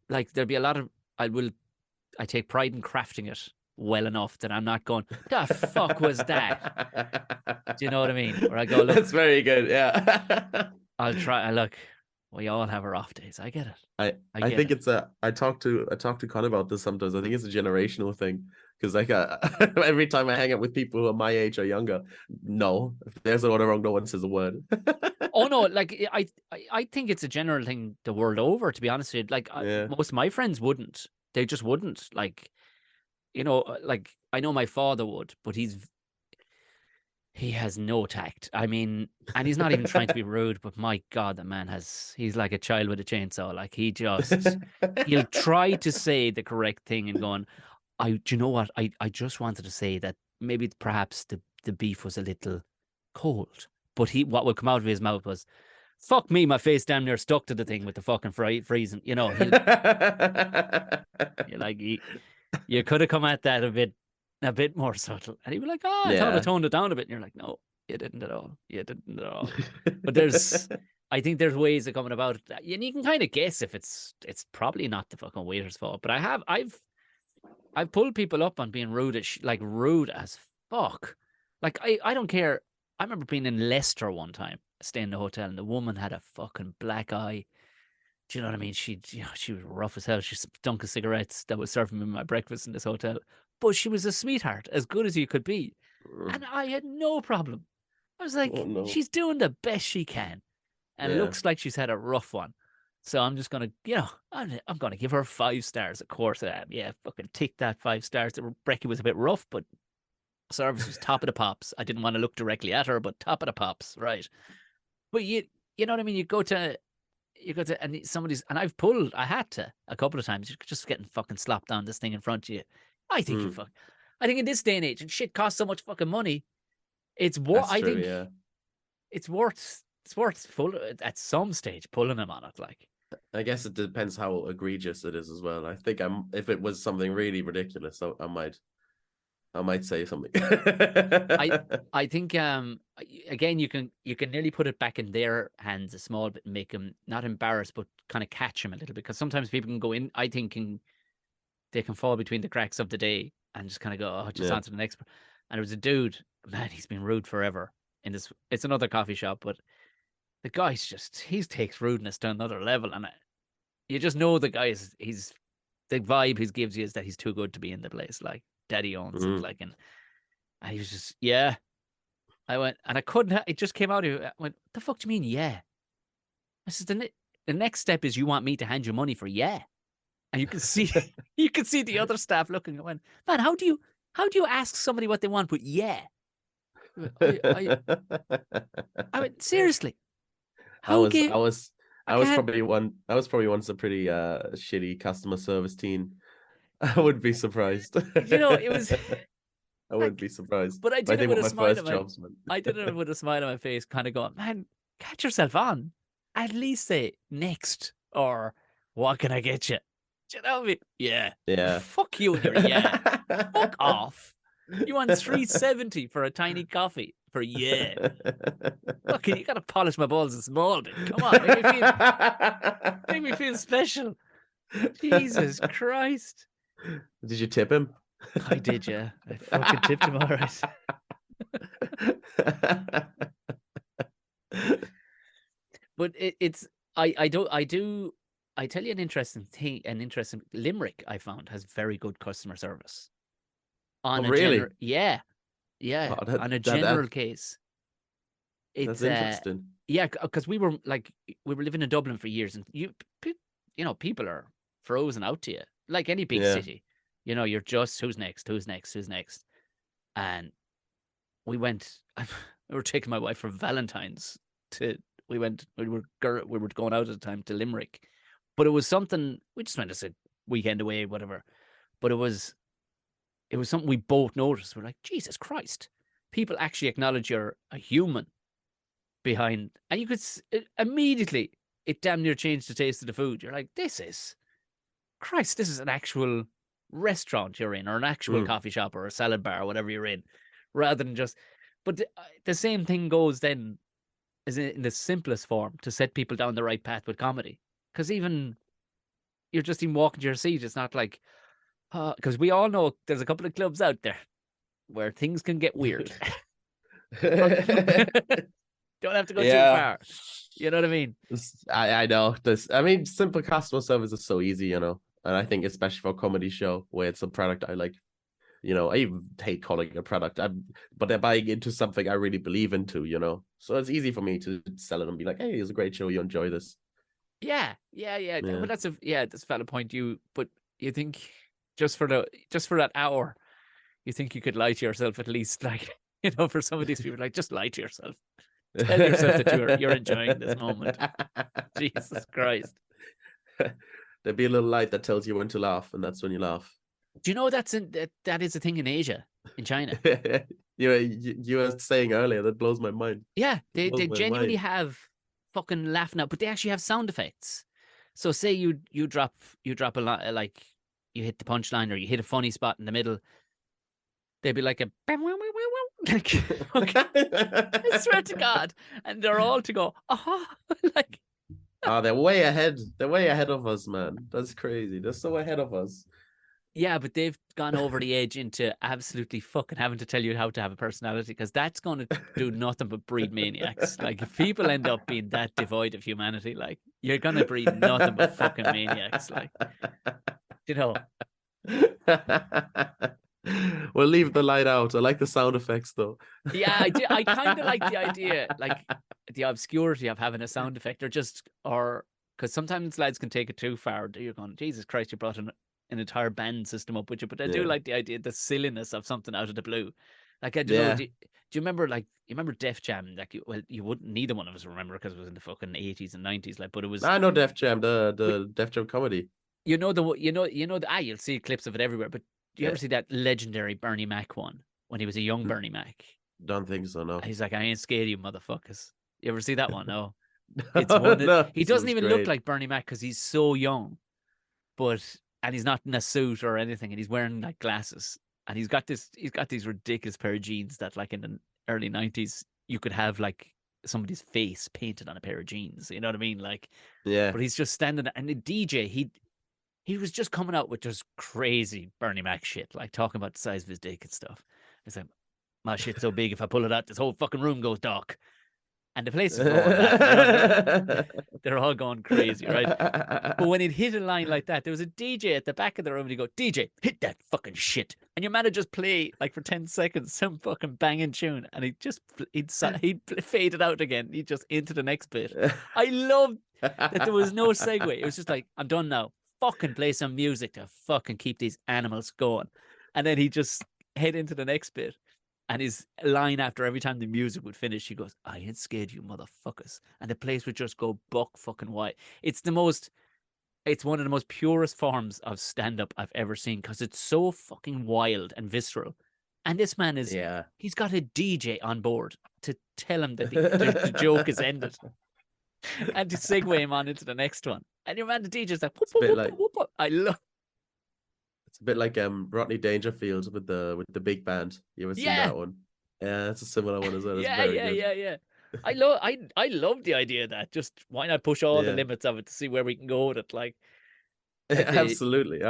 like there'll be a lot of I take pride in crafting it well enough that I'm not going, the fuck was that? Do you know what I mean? Where I go, look, That's very good. Yeah. I'll try. Look, we all have our off days. I get it. I I get think it. it's I talk to Con about this sometimes. I think it's a generational thing because like every time I hang out with people who are my age or younger, no, if there's an order wrong, no one says a word. Oh no, like I think it's a general thing the world over. To be honest with you, like Yeah. most of my friends wouldn't. They just wouldn't. Like like I know my father would, but he has no tact. I mean, and he's not even trying to be rude, but my God, the man he's like a child with a chainsaw. Like he'll try to say the correct thing and going, do you know what? I just wanted to say that maybe perhaps the beef was a little cold. But what would come out of his mouth was, fuck me, my face damn near stuck to the thing with the fucking freezing. You know, you're like, you could have come at that a bit more subtle. And he'd be like, oh, I thought I Yeah. toned it down a bit. And you're like, no, you didn't at all. You didn't at all. But I think there's ways of coming about it. And you can kind of guess if it's probably not the fucking waiter's fault. But I've pulled people up on being rude rude as fuck. Like I don't care. I remember being in Leicester one time, staying in a hotel, and the woman had a fucking black eye. Do you know what I mean? She was rough as hell. She stunk of cigarettes that was serving me my breakfast in this hotel. But she was a sweetheart, as good as you could be. And I had no problem. I was like, Oh no. she's doing the best she can. And it Yeah. looks like she's had a rough one. So I'm just going to, I'm going to give her 5 stars. Of course I am. Yeah, fucking tick that 5 stars. The brekkie was a bit rough, but service was top of the pops. I didn't want to look directly at her, but top of the pops, right? But you know what I mean? You go to, and I had to a couple of times, you're just getting fucking slapped down this thing in front of you. I think I think in this day and age, and shit costs so much fucking money, That's I true, think yeah. it's worth full at some stage pulling him on it. Like, I guess it depends how egregious it is as well. I think if it was something really ridiculous, I might say something. I think again you can nearly put it back in their hands a small bit and make them not embarrassed but kind of catch them a little, because sometimes people can go in, I think, they can fall between the cracks of the day and just kind of go, oh, just Yeah. on to the next. And it was a dude, man, he's been rude forever in this. It's another coffee shop, but the guy's he takes rudeness to another level, and you just know the guy he's the vibe he gives you is that he's too good to be in the place. Like, daddy owns it, like, and he was just, yeah. I went, and I couldn't. It just came out of you. I went, the fuck do you mean, yeah? I said, the next step is you want me to hand you money for yeah. And you can see the other staff looking and went, man, how do you ask somebody what they want? But yeah, I went, seriously. I was can't. I was probably once a pretty shitty customer service teen. I wouldn't be surprised. It was. I wouldn't be surprised. But I did I it think with what a my smile first on my. jobs, man. I did it with a smile on my face, kind of going, man, catch yourself on. At least say next, or what can I get you? Do you know what I mean? Yeah. Yeah. Fuck you and your yeah. Fuck off. You want 370 for a tiny coffee for yeah. Look, you gotta polish my balls a small bit. Come on, make me feel special. Jesus Christ. Did you tip him? I did, yeah. I fucking tipped him all right. But I tell you an interesting Limerick I found has very good customer service. On Oh, a really? yeah. Oh, On a general case. that's It's interesting. yeah, because we were living in Dublin for years, and people are frozen out to you like any big Yeah. city. You're just who's next, and we went. We were taking my wife for Valentine's to We were going out at the time to Limerick, but it was something we just went as a weekend away, whatever. But it was something we both noticed. We're like, Jesus Christ, people actually acknowledge you're a human behind, and you could immediately it damn near changed the taste of the food. You're like, this is an actual restaurant you're in, or an actual coffee shop, or a salad bar, or whatever you're in, rather than just. But the same thing goes then, is in the simplest form, to set people down the right path with comedy. Because even you're just even walking to your seat, it's not like, because we all know there's a couple of clubs out there where things can get weird. Don't have to go too far. You know what I mean? I know this. I mean, simple customer service is so easy, and I think especially for a comedy show where it's a product I like. I even hate calling it a product, but they're buying into something I really believe into. So it's easy for me to sell it and be like, "Hey, it's a great show. You enjoy this." Yeah. But that's a valid point. But you think just for that hour, you think you could lie to yourself at least, like, for some of these people, like, just lie to yourself. Tell yourself that you're enjoying this moment. Jesus Christ. There'd be a little light that tells you when to laugh, and that's when you laugh. Do you know that is a thing in Asia, in China? You were saying earlier, that blows my mind. Yeah, they genuinely have fucking laughing out, but they actually have sound effects. So say you drop a lot, like you hit the punchline or you hit a funny spot in the middle, they'd be like a like, okay, I swear to God, and they're all to go, like. They're way ahead. They're way ahead of us, man. That's crazy. They're so ahead of us. Yeah, but they've gone over the edge into absolutely fucking having to tell you how to have a personality, because that's going to do nothing but breed maniacs. Like, if people end up being that devoid of humanity, like, you're going to breed nothing but fucking maniacs. Like, We'll leave the light out. I like the sound effects, though. Yeah, I do. I kind of like the idea, like the obscurity of having a sound effect, or because sometimes lads can take it too far. You're going, Jesus Christ, you brought an entire band system up with you. But I do like the idea, the silliness of something out of the blue. Like, I don't know. Do you remember, like, you remember Def Jam? Like, you wouldn't, neither one of us remember, because it was in the fucking 80s and 90s. Like, but it was. I know Def Jam, the Def Jam comedy. You'll see clips of it everywhere. But do you ever see that legendary Bernie Mac one when he was a young Bernie Mac? Don't think so, no. He's like, I ain't scared of you, motherfuckers. You ever see that one? No. It's one that, no, he doesn't even look like Bernie Mac because he's so young, and he's not in a suit or anything, and he's wearing like glasses, and he's got these ridiculous pair of jeans that, like, in the early 90s you could have like somebody's face painted on a pair of jeans. You know what I mean? Like, yeah. But he's just standing there, and the DJ, he was just coming out with just crazy Bernie Mac shit, like talking about the size of his dick and stuff. It's like, my shit's so big, if I pull it out, this whole fucking room goes dark. And the place is going, they're all going crazy, right? But when he'd hit a line like that, there was a DJ at the back of the room, and he'd go, DJ, hit that fucking shit. And your man would just play, like, for 10 seconds, some fucking banging tune, and he'd fade it out again. He'd just into the next bit. I loved that there was no segue. It was just like, I'm done now. Fucking play some music to fucking keep these animals going. And then he'd just head into the next bit. And his line after every time the music would finish, he goes, I ain't scared, you motherfuckers. And the place would just go buck fucking white. It's one of the most purest forms of stand-up I've ever seen, because it's so fucking wild and visceral. And this man he's got a DJ on board to tell him that the joke is ended. And to segue him on into the next one. And your man, the DJ's like, whoop. I love. It's a bit like Rodney Dangerfield with the big band. You ever seen that one? Yeah, that's a similar one as well. Yeah. I love the idea of that. Just why not push all the limits of it to see where we can go with it? Like, absolutely.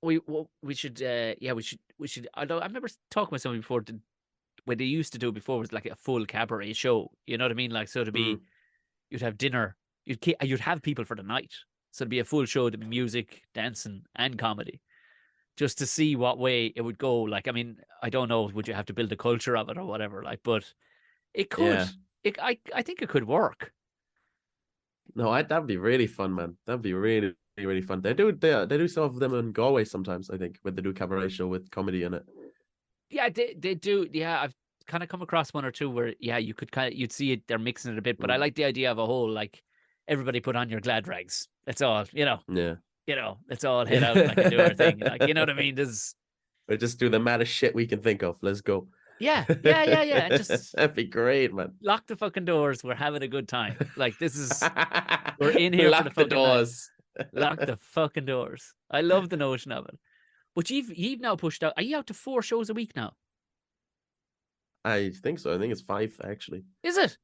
We should. I remember talking with somebody before. When they used to do it before, was like a full cabaret show. You know what I mean? Like, so to be, you'd have dinner. You'd have people for the night. So it'd be a full show. There'd be music, dancing, and comedy, just to see what way it would go. Like, I mean, I don't know, would you have to build a culture of it or whatever? Like, but it could. I think it could work. No, that'd be really fun, man. That'd be really, really fun. They do some of them in Galway sometimes, I think, when they do cabaret show with comedy in it. Yeah, they do. Yeah, kind of come across one or two where, yeah, you could you'd see it, they're mixing it a bit, but I Mm. like the idea of a whole, like, everybody put on your glad rags. That's all, Yeah. let's all head out like and do our thing. Like, you know what I mean? We just do the maddest shit we can think of. Let's go. Yeah, yeah. And just That'd be great, man. lock the fucking doors. We're having a good time. Like, we're in here for the Lock the fucking night. doors. Lock the fucking doors. I love the notion of it. But you've now pushed out. Are you out to 4 shows a week now? I think so. I think it's 5 actually. Is it?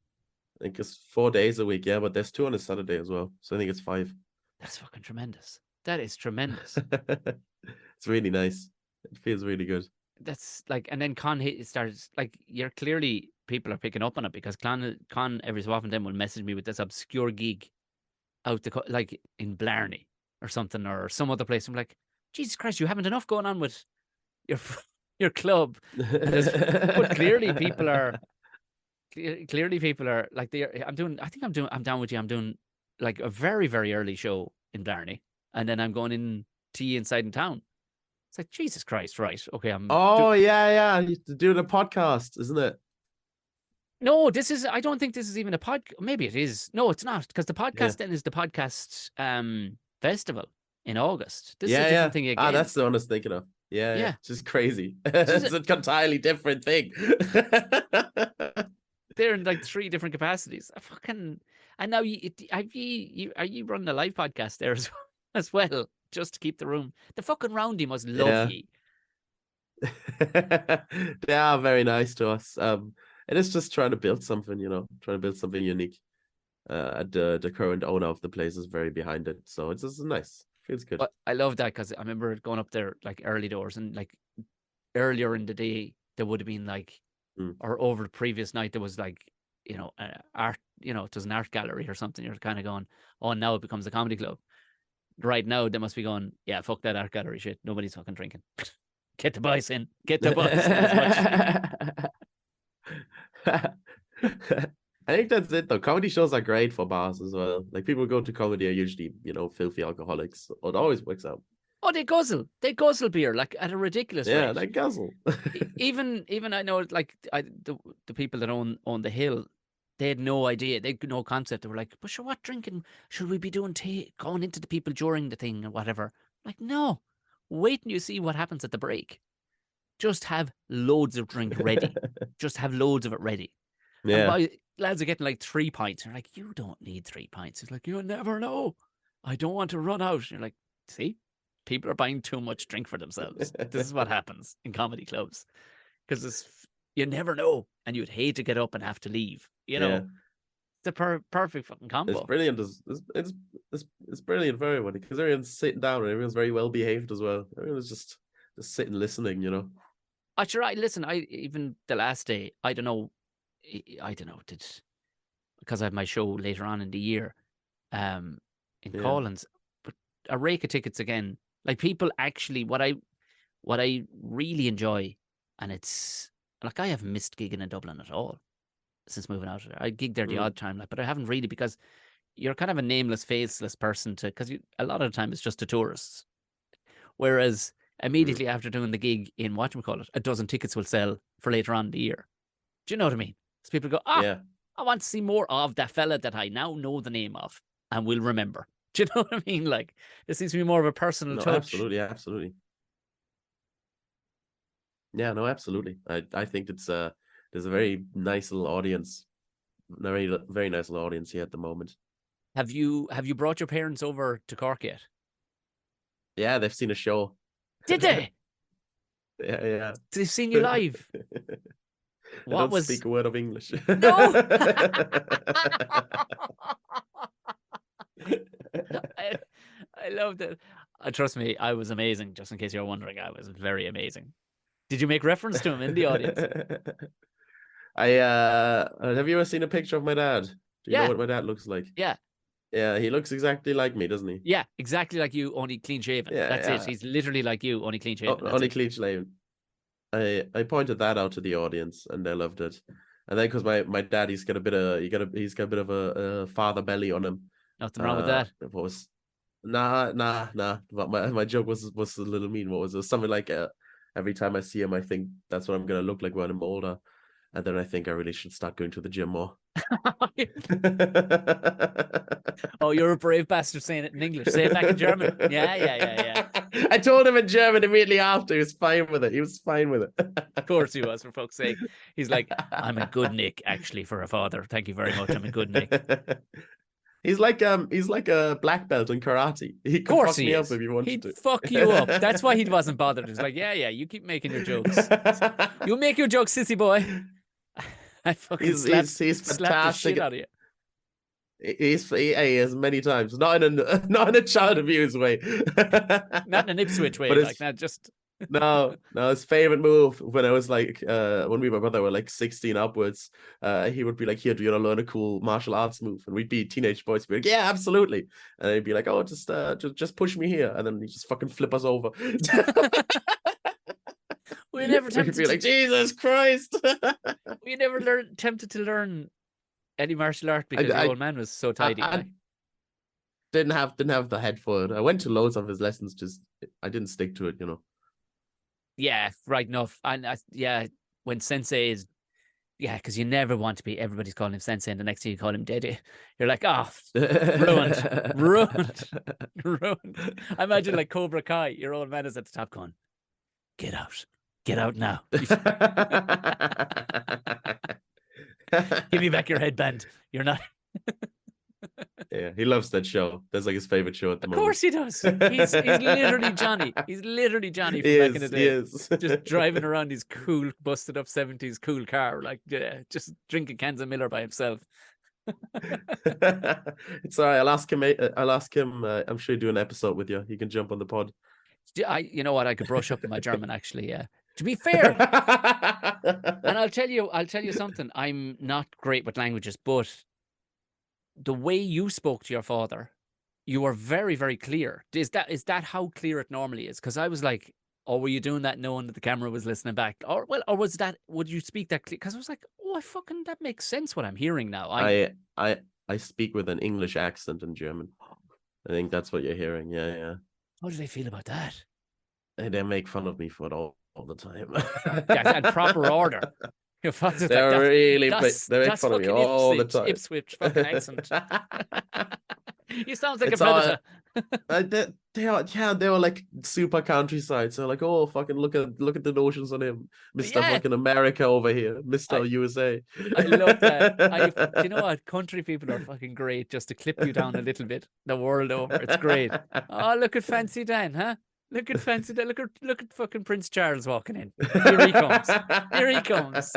I think it's 4 days a week. Yeah, but there's 2 on a Saturday as well. So I think it's 5. That's fucking tremendous. That is tremendous. It's really nice. It feels really good. That's like, and then Con starts like, you're clearly, people are picking up on it, because Con every so often then will message me with this obscure gig out like in Blarney or something, or some other place. I'm like, Jesus Christ, you haven't enough going on with your club. But clearly people are like, I'm down with you. I'm doing like a very, very early show in Blarney, and then I'm going in to you inside in town. It's like, Jesus Christ, right? Okay, yeah. You do the podcast, isn't it? No, I don't think this is even a podcast. Maybe it is. No, it's not, because the podcast then is the podcast festival in August. This is a different thing again. That's the one I was thinking of. Yeah. It's just crazy. It's an entirely different thing. They're in like 3 different capacities. And now are you running a live podcast there as well, just to keep the room? The fucking roundy must love you. They are very nice to us. And it's just trying to build something, trying to build something unique. The current owner of the place is very behind it, so it's just nice. Feels good. But I love that, because I remember going up there like early doors, and like earlier in the day there would have been like, or over the previous night there was like, art, it was an art gallery or something. You're kind of going, oh, now it becomes a comedy club. Right now they must be going, yeah, fuck that art gallery shit. Nobody's fucking drinking. Get the boys in. Get the boys in as much. I think that's it though. Comedy shows are great for bars as well. Like, people who go to comedy are usually, filthy alcoholics. It always works out. Oh, they guzzle beer like at a ridiculous rate. Yeah, they guzzle. even I know, like, the people that own the hill, they had no idea, they had no concept. They were like, but sure, what drinking should we be doing? Going into the people during the thing or whatever? Like, no, wait till you see what happens at the break. Just have loads of drink ready. Just have loads of it ready. Yeah. Lads are getting like 3 pints. They're like, you don't need 3 pints. It's like, you'll never know. I don't want to run out. You're like, see, people are buying too much drink for themselves. This is what happens in comedy clubs, because you never know, and you'd hate to get up and have to leave. It's a perfect fucking combo. It's brilliant. It's brilliant for everybody, because everyone's sitting down and everyone's very well behaved as well. Everyone's just sitting listening. Listen, even the last day, I don't know, because I have my show later on in the year, in Collins, but a rake of tickets again. Like, people actually, what I really enjoy, and it's like, I haven't missed gigging in Dublin at all since moving out. I gig there the odd time, but I haven't really, because you're kind of a nameless, faceless person because a lot of the time it's just the tourists. Whereas immediately after doing the gig in whatchamacallit, a dozen tickets will sell for later on in the year. Do you know what I mean? So people go, I want to see more of that fella that I now know the name of and will remember. Do you know what I mean? Like, there seems to be more of a personal touch. Absolutely. Yeah, no, absolutely. I think there's a very nice little audience, very, very nice little audience here at the moment. Have you brought your parents over to Cork yet? Yeah, they've seen a show. Did they? Yeah. They've seen you live. I don't speak a word of English. No. I loved it. Trust me, I was amazing. Just in case you're wondering, I was very amazing. Did you make reference to him in the audience? Have you ever seen a picture of my dad? Do you know what my dad looks like? Yeah. Yeah, he looks exactly like me, doesn't he? Yeah, exactly like you, only clean shaven. That's it. He's literally like you, only clean shaven. Only clean shaven. I pointed that out to the audience, and they loved it. And then, because my dad, he's got a bit of a father belly on him. Nothing wrong with that. What was nah. But my joke was a little mean. What was it? Something like every time I see him, I think that's what I'm gonna look like when I'm older. And then I think I really should start going to the gym more. Oh, you're a brave bastard saying it in English. Say it back in German. Yeah. I told him in German immediately after. He was fine with it. Of course he was, for fuck's sake. He's like, I'm in good nick, actually, for a father. Thank you very much. I'm in good nick. He's like a black belt in karate. He could fuck me up if you wanted to. He'd fuck you up. That's why he wasn't bothered. He's like, yeah, you keep making your jokes. You make your jokes, sissy boy. I fucking slapped the shit out of you. He is many times, not in a child abuse way, not in an Ipswich way, like not just. No, his favorite move when I was like, when me and my brother were like 16 upwards, he would be like, "Here, do you want to learn a cool martial arts move?" And we'd be teenage boys, be like, "Yeah, absolutely." And he'd be like, "Oh, just push me here,h," and then he'd just fucking flip us over. We never tempted to be like, Jesus Christ. We never tempted to learn any martial art because the old man was so tidy. I didn't have the head for it. I went to loads of his lessons, just I didn't stick to it, you know. Yeah, right enough. And when sensei is, because you never want to be, everybody's calling him sensei, and the next thing you call him Dede. You're like, oh, ruined. I imagine like Cobra Kai, your old man is at the top going, get out now. Give me back your headband. You're not. Yeah, he loves that show. That's like his favorite show at the moment. Of course he does. He's literally Johnny. He's literally Johnny from back in the day. He is. Just driving around his cool, busted up 70s cool car, like just drinking cans of Miller by himself. It's all right. I'll ask him. I'm sure he'll do an episode with you. He can jump on the pod. You know what? I could brush up on my German, actually. Yeah. To be fair, and I'll tell you something. I'm not great with languages, but the way you spoke to your father, you were very, very clear. Is that how clear it normally is? Because I was like, oh, were you doing that knowing that the camera was listening back? Or was that, would you speak that clear? Because I was like, oh, that makes sense what I'm hearing now. I speak with an English accent in German. I think that's what you're hearing. Yeah. How do they feel about that? They make fun of me for it all the time. And proper order. Your father's they make fun of me all the time. Ipswich fucking accent. He sounds like a predator. They were like super countryside. So like, oh, fucking look at the notions on him, Mr. fucking America over here, Mr. USA. I love that. You know what? Country people are fucking great just to clip you down a little bit the world over. It's great. Oh, look at Fancy Dan, huh? Look at Fancy Dan. Look at fucking Prince Charles walking in. Here he comes.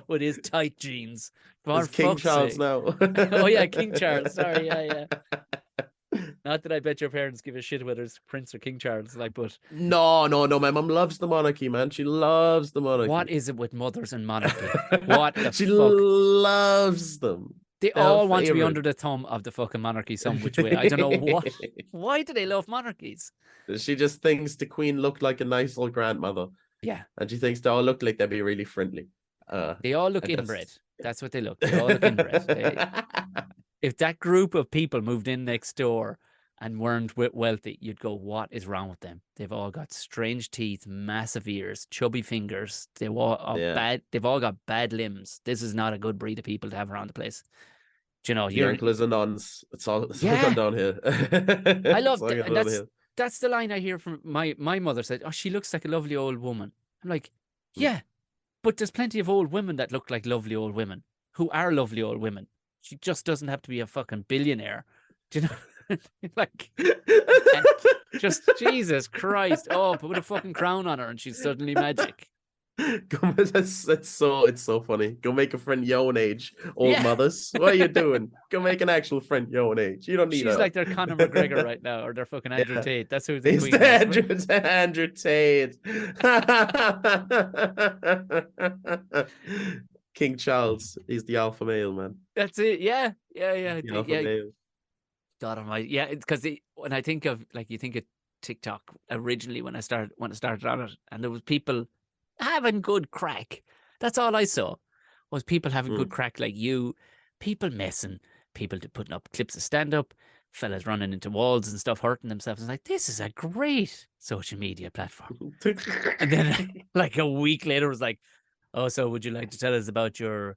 With his tight jeans. It's King Charles now. Oh yeah, King Charles. Sorry, yeah. Not that I bet your parents give a shit whether it's Prince or King Charles, like, but no. My mum loves the monarchy, man. She loves the monarchy. What is it with mothers and monarchy? What the she fuck? Loves them. They all want to be under the thumb of the fucking monarchy some which way. I don't know what. Why do they love monarchies? She just thinks the Queen looked like a nice old grandmother. Yeah. And she thinks they all look like they'd be really friendly. They all look inbred. That's what they look. They all look inbred. If that group of people moved in next door and weren't wealthy, you'd go, what is wrong with them? They've all got strange teeth, massive ears, chubby fingers. They've all got bad limbs. This is not a good breed of people to have around the place. Do you know, your uncles and aunts. It's all gone down here. I love that. That's the line I hear from my mother said, oh, she looks like a lovely old woman. I'm like, yeah, but there's plenty of old women that look like lovely old women who are lovely old women. She just doesn't have to be a fucking billionaire. Do you know? Like, just Jesus Christ. Oh, put a fucking crown on her and she's suddenly magic. It's so funny. Go make a friend your own age, old mothers. What are you doing? Go make an actual friend your own age. You don't need. She's like their Conor McGregor right now, or their fucking Andrew Tate. That's who the queen is. Andrew Tate. King Charles. He's the alpha male, man. That's it. Yeah. The alpha male. God almighty. Yeah, it's because when I think of, like, you think of TikTok originally when I started on it, and there was people having good crack. That's all I saw was people having good crack, like you, people messing, people putting up clips of stand-up, fellas running into walls and stuff, hurting themselves. It's like, this is a great social media platform. And then like a week later, it was like, Also, would you like to tell us about the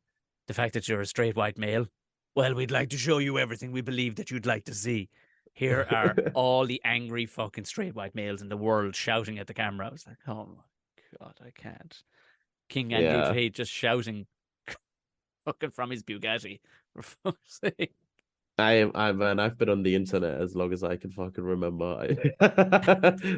fact that you're a straight white male? Well, we'd like to show you everything we believe that you'd like to see. Here are all the angry fucking straight white males in the world shouting at the camera. I was like, oh my God, I can't. King Andrew Tate just shouting fucking from his Bugatti. For fuck's sake. I've been on the internet as long as I can fucking remember.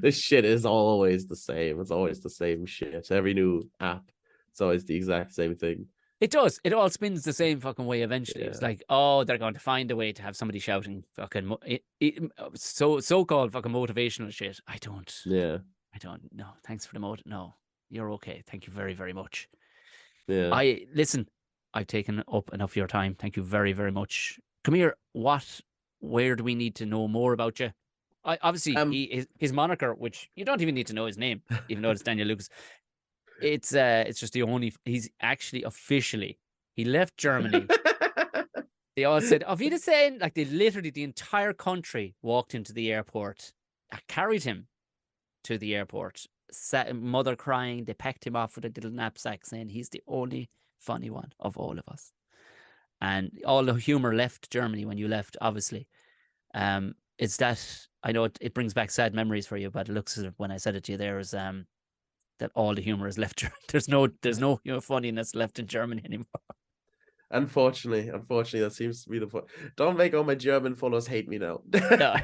This shit is always the same. It's always the same shit. Every new app, it's always the exact same thing. It does. It all spins the same fucking way eventually. Yeah. It's like, oh, they're going to find a way to have somebody shouting fucking so-called fucking motivational shit. I don't. No, thanks for the no, you're okay. Thank you very, very much. Yeah. Listen, I've taken up enough of your time. Thank you very, very much. Come here. Where do we need to know more about you? Obviously, his moniker, which you don't even need to know his name, even though it's Daniel Lukas. It's just he's actually officially, he left Germany. They all said, auf Wiedersehen. Like the entire country walked into the airport, carried him to the airport, mother crying. They packed him off with a little knapsack saying he's the only funny one of all of us. And all the humor left Germany when you left, obviously. It's that, I know it brings back sad memories for you, but it looks as if when I said it to you there is that all the humor is left. There's no funniness left in Germany anymore. Unfortunately, that seems to be the point. Don't make all my German followers hate me now. No.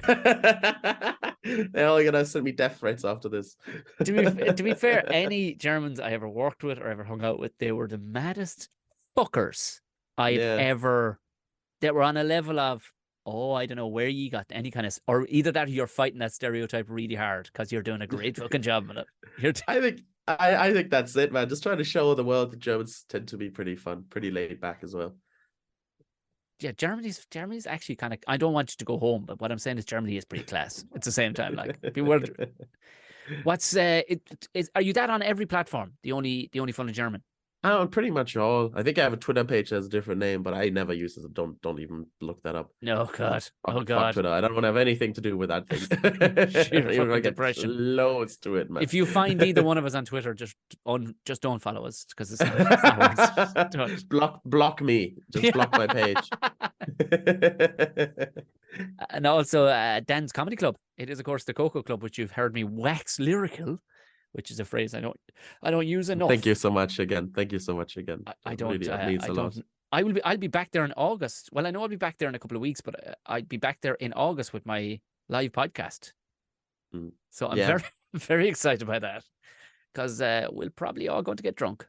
They're all gonna send me death threats after this. To be fair, any Germans I ever worked with or ever hung out with, they were the maddest fuckers I've ever. They were on a level of, I don't know where you got any kind of, or either that or you're fighting that stereotype really hard because you're doing a great fucking job on it. I think that's it, man. Just trying to show the world that Germans tend to be pretty fun, pretty laid back as well. Yeah, Germany's actually kind of. I don't want you to go home, but what I'm saying is Germany is pretty class. At the same time, like people. What's are you that on every platform? The only fun in German. Oh, pretty much all. I think I have a Twitter page that has a different name, but I never use it. Don't even look that up. No, God. Fuck Twitter. I don't want to have anything to do with that thing. Sheer depression. Loads to it, man. If you find either one of us on Twitter, just don't follow us because it's not block me. Just block my page. And also Dan's Comedy Club. It is, of course, the Cocoa Club, which you've heard me wax lyrical, which is a phrase I don't use enough. Thank you so much again. I don't. Really, that means a lot. I'll be back there in August. Well, I know I'll be back there in a couple of weeks, but I'll be back there in August with my live podcast. So I'm very, very excited by that because we'll probably all going to get drunk.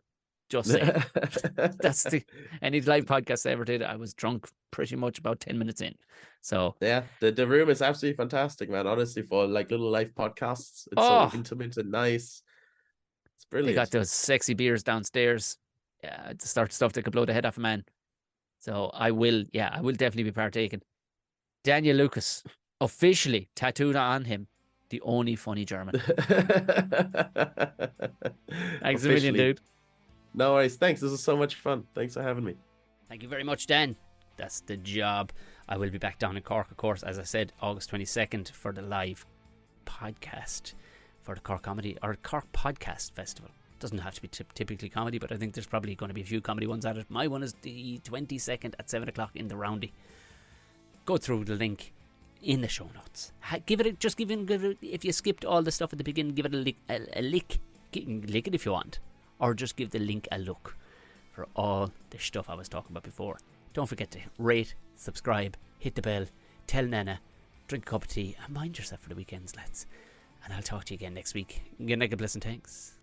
Just saying. That's any live podcast I ever did. I was drunk pretty much about 10 minutes in. So yeah, the room is absolutely fantastic, man. Honestly, for like little live podcasts, it's so intimate and nice. It's brilliant. They got those sexy beers downstairs. Yeah, to start stuff that could blow the head off a man. So I will definitely be partaking. Daniel Lukas, officially tattooed on him, the only funny German. Thanks a million, dude. No worries. Thanks. This was so much fun. Thanks for having me. Thank you very much, Dan. That's the job. I will be back down in Cork, of course, as I said, August 22nd for the live podcast for the Cork Comedy or Cork Podcast Festival. Doesn't have to be typically comedy, but I think there's probably going to be a few comedy ones at it. My one is the 22nd at 7 o'clock in the Roundy. Go through the link in the show notes. Give it if you skipped all the stuff at the beginning, give it a lick. Lick it if you want. Or just give the link a look for all the stuff I was talking about before. Don't forget to rate, subscribe, hit the bell, tell Nana, drink a cup of tea, and mind yourself for the weekends, lads. And I'll talk to you again next week. Good night, God bless and thanks.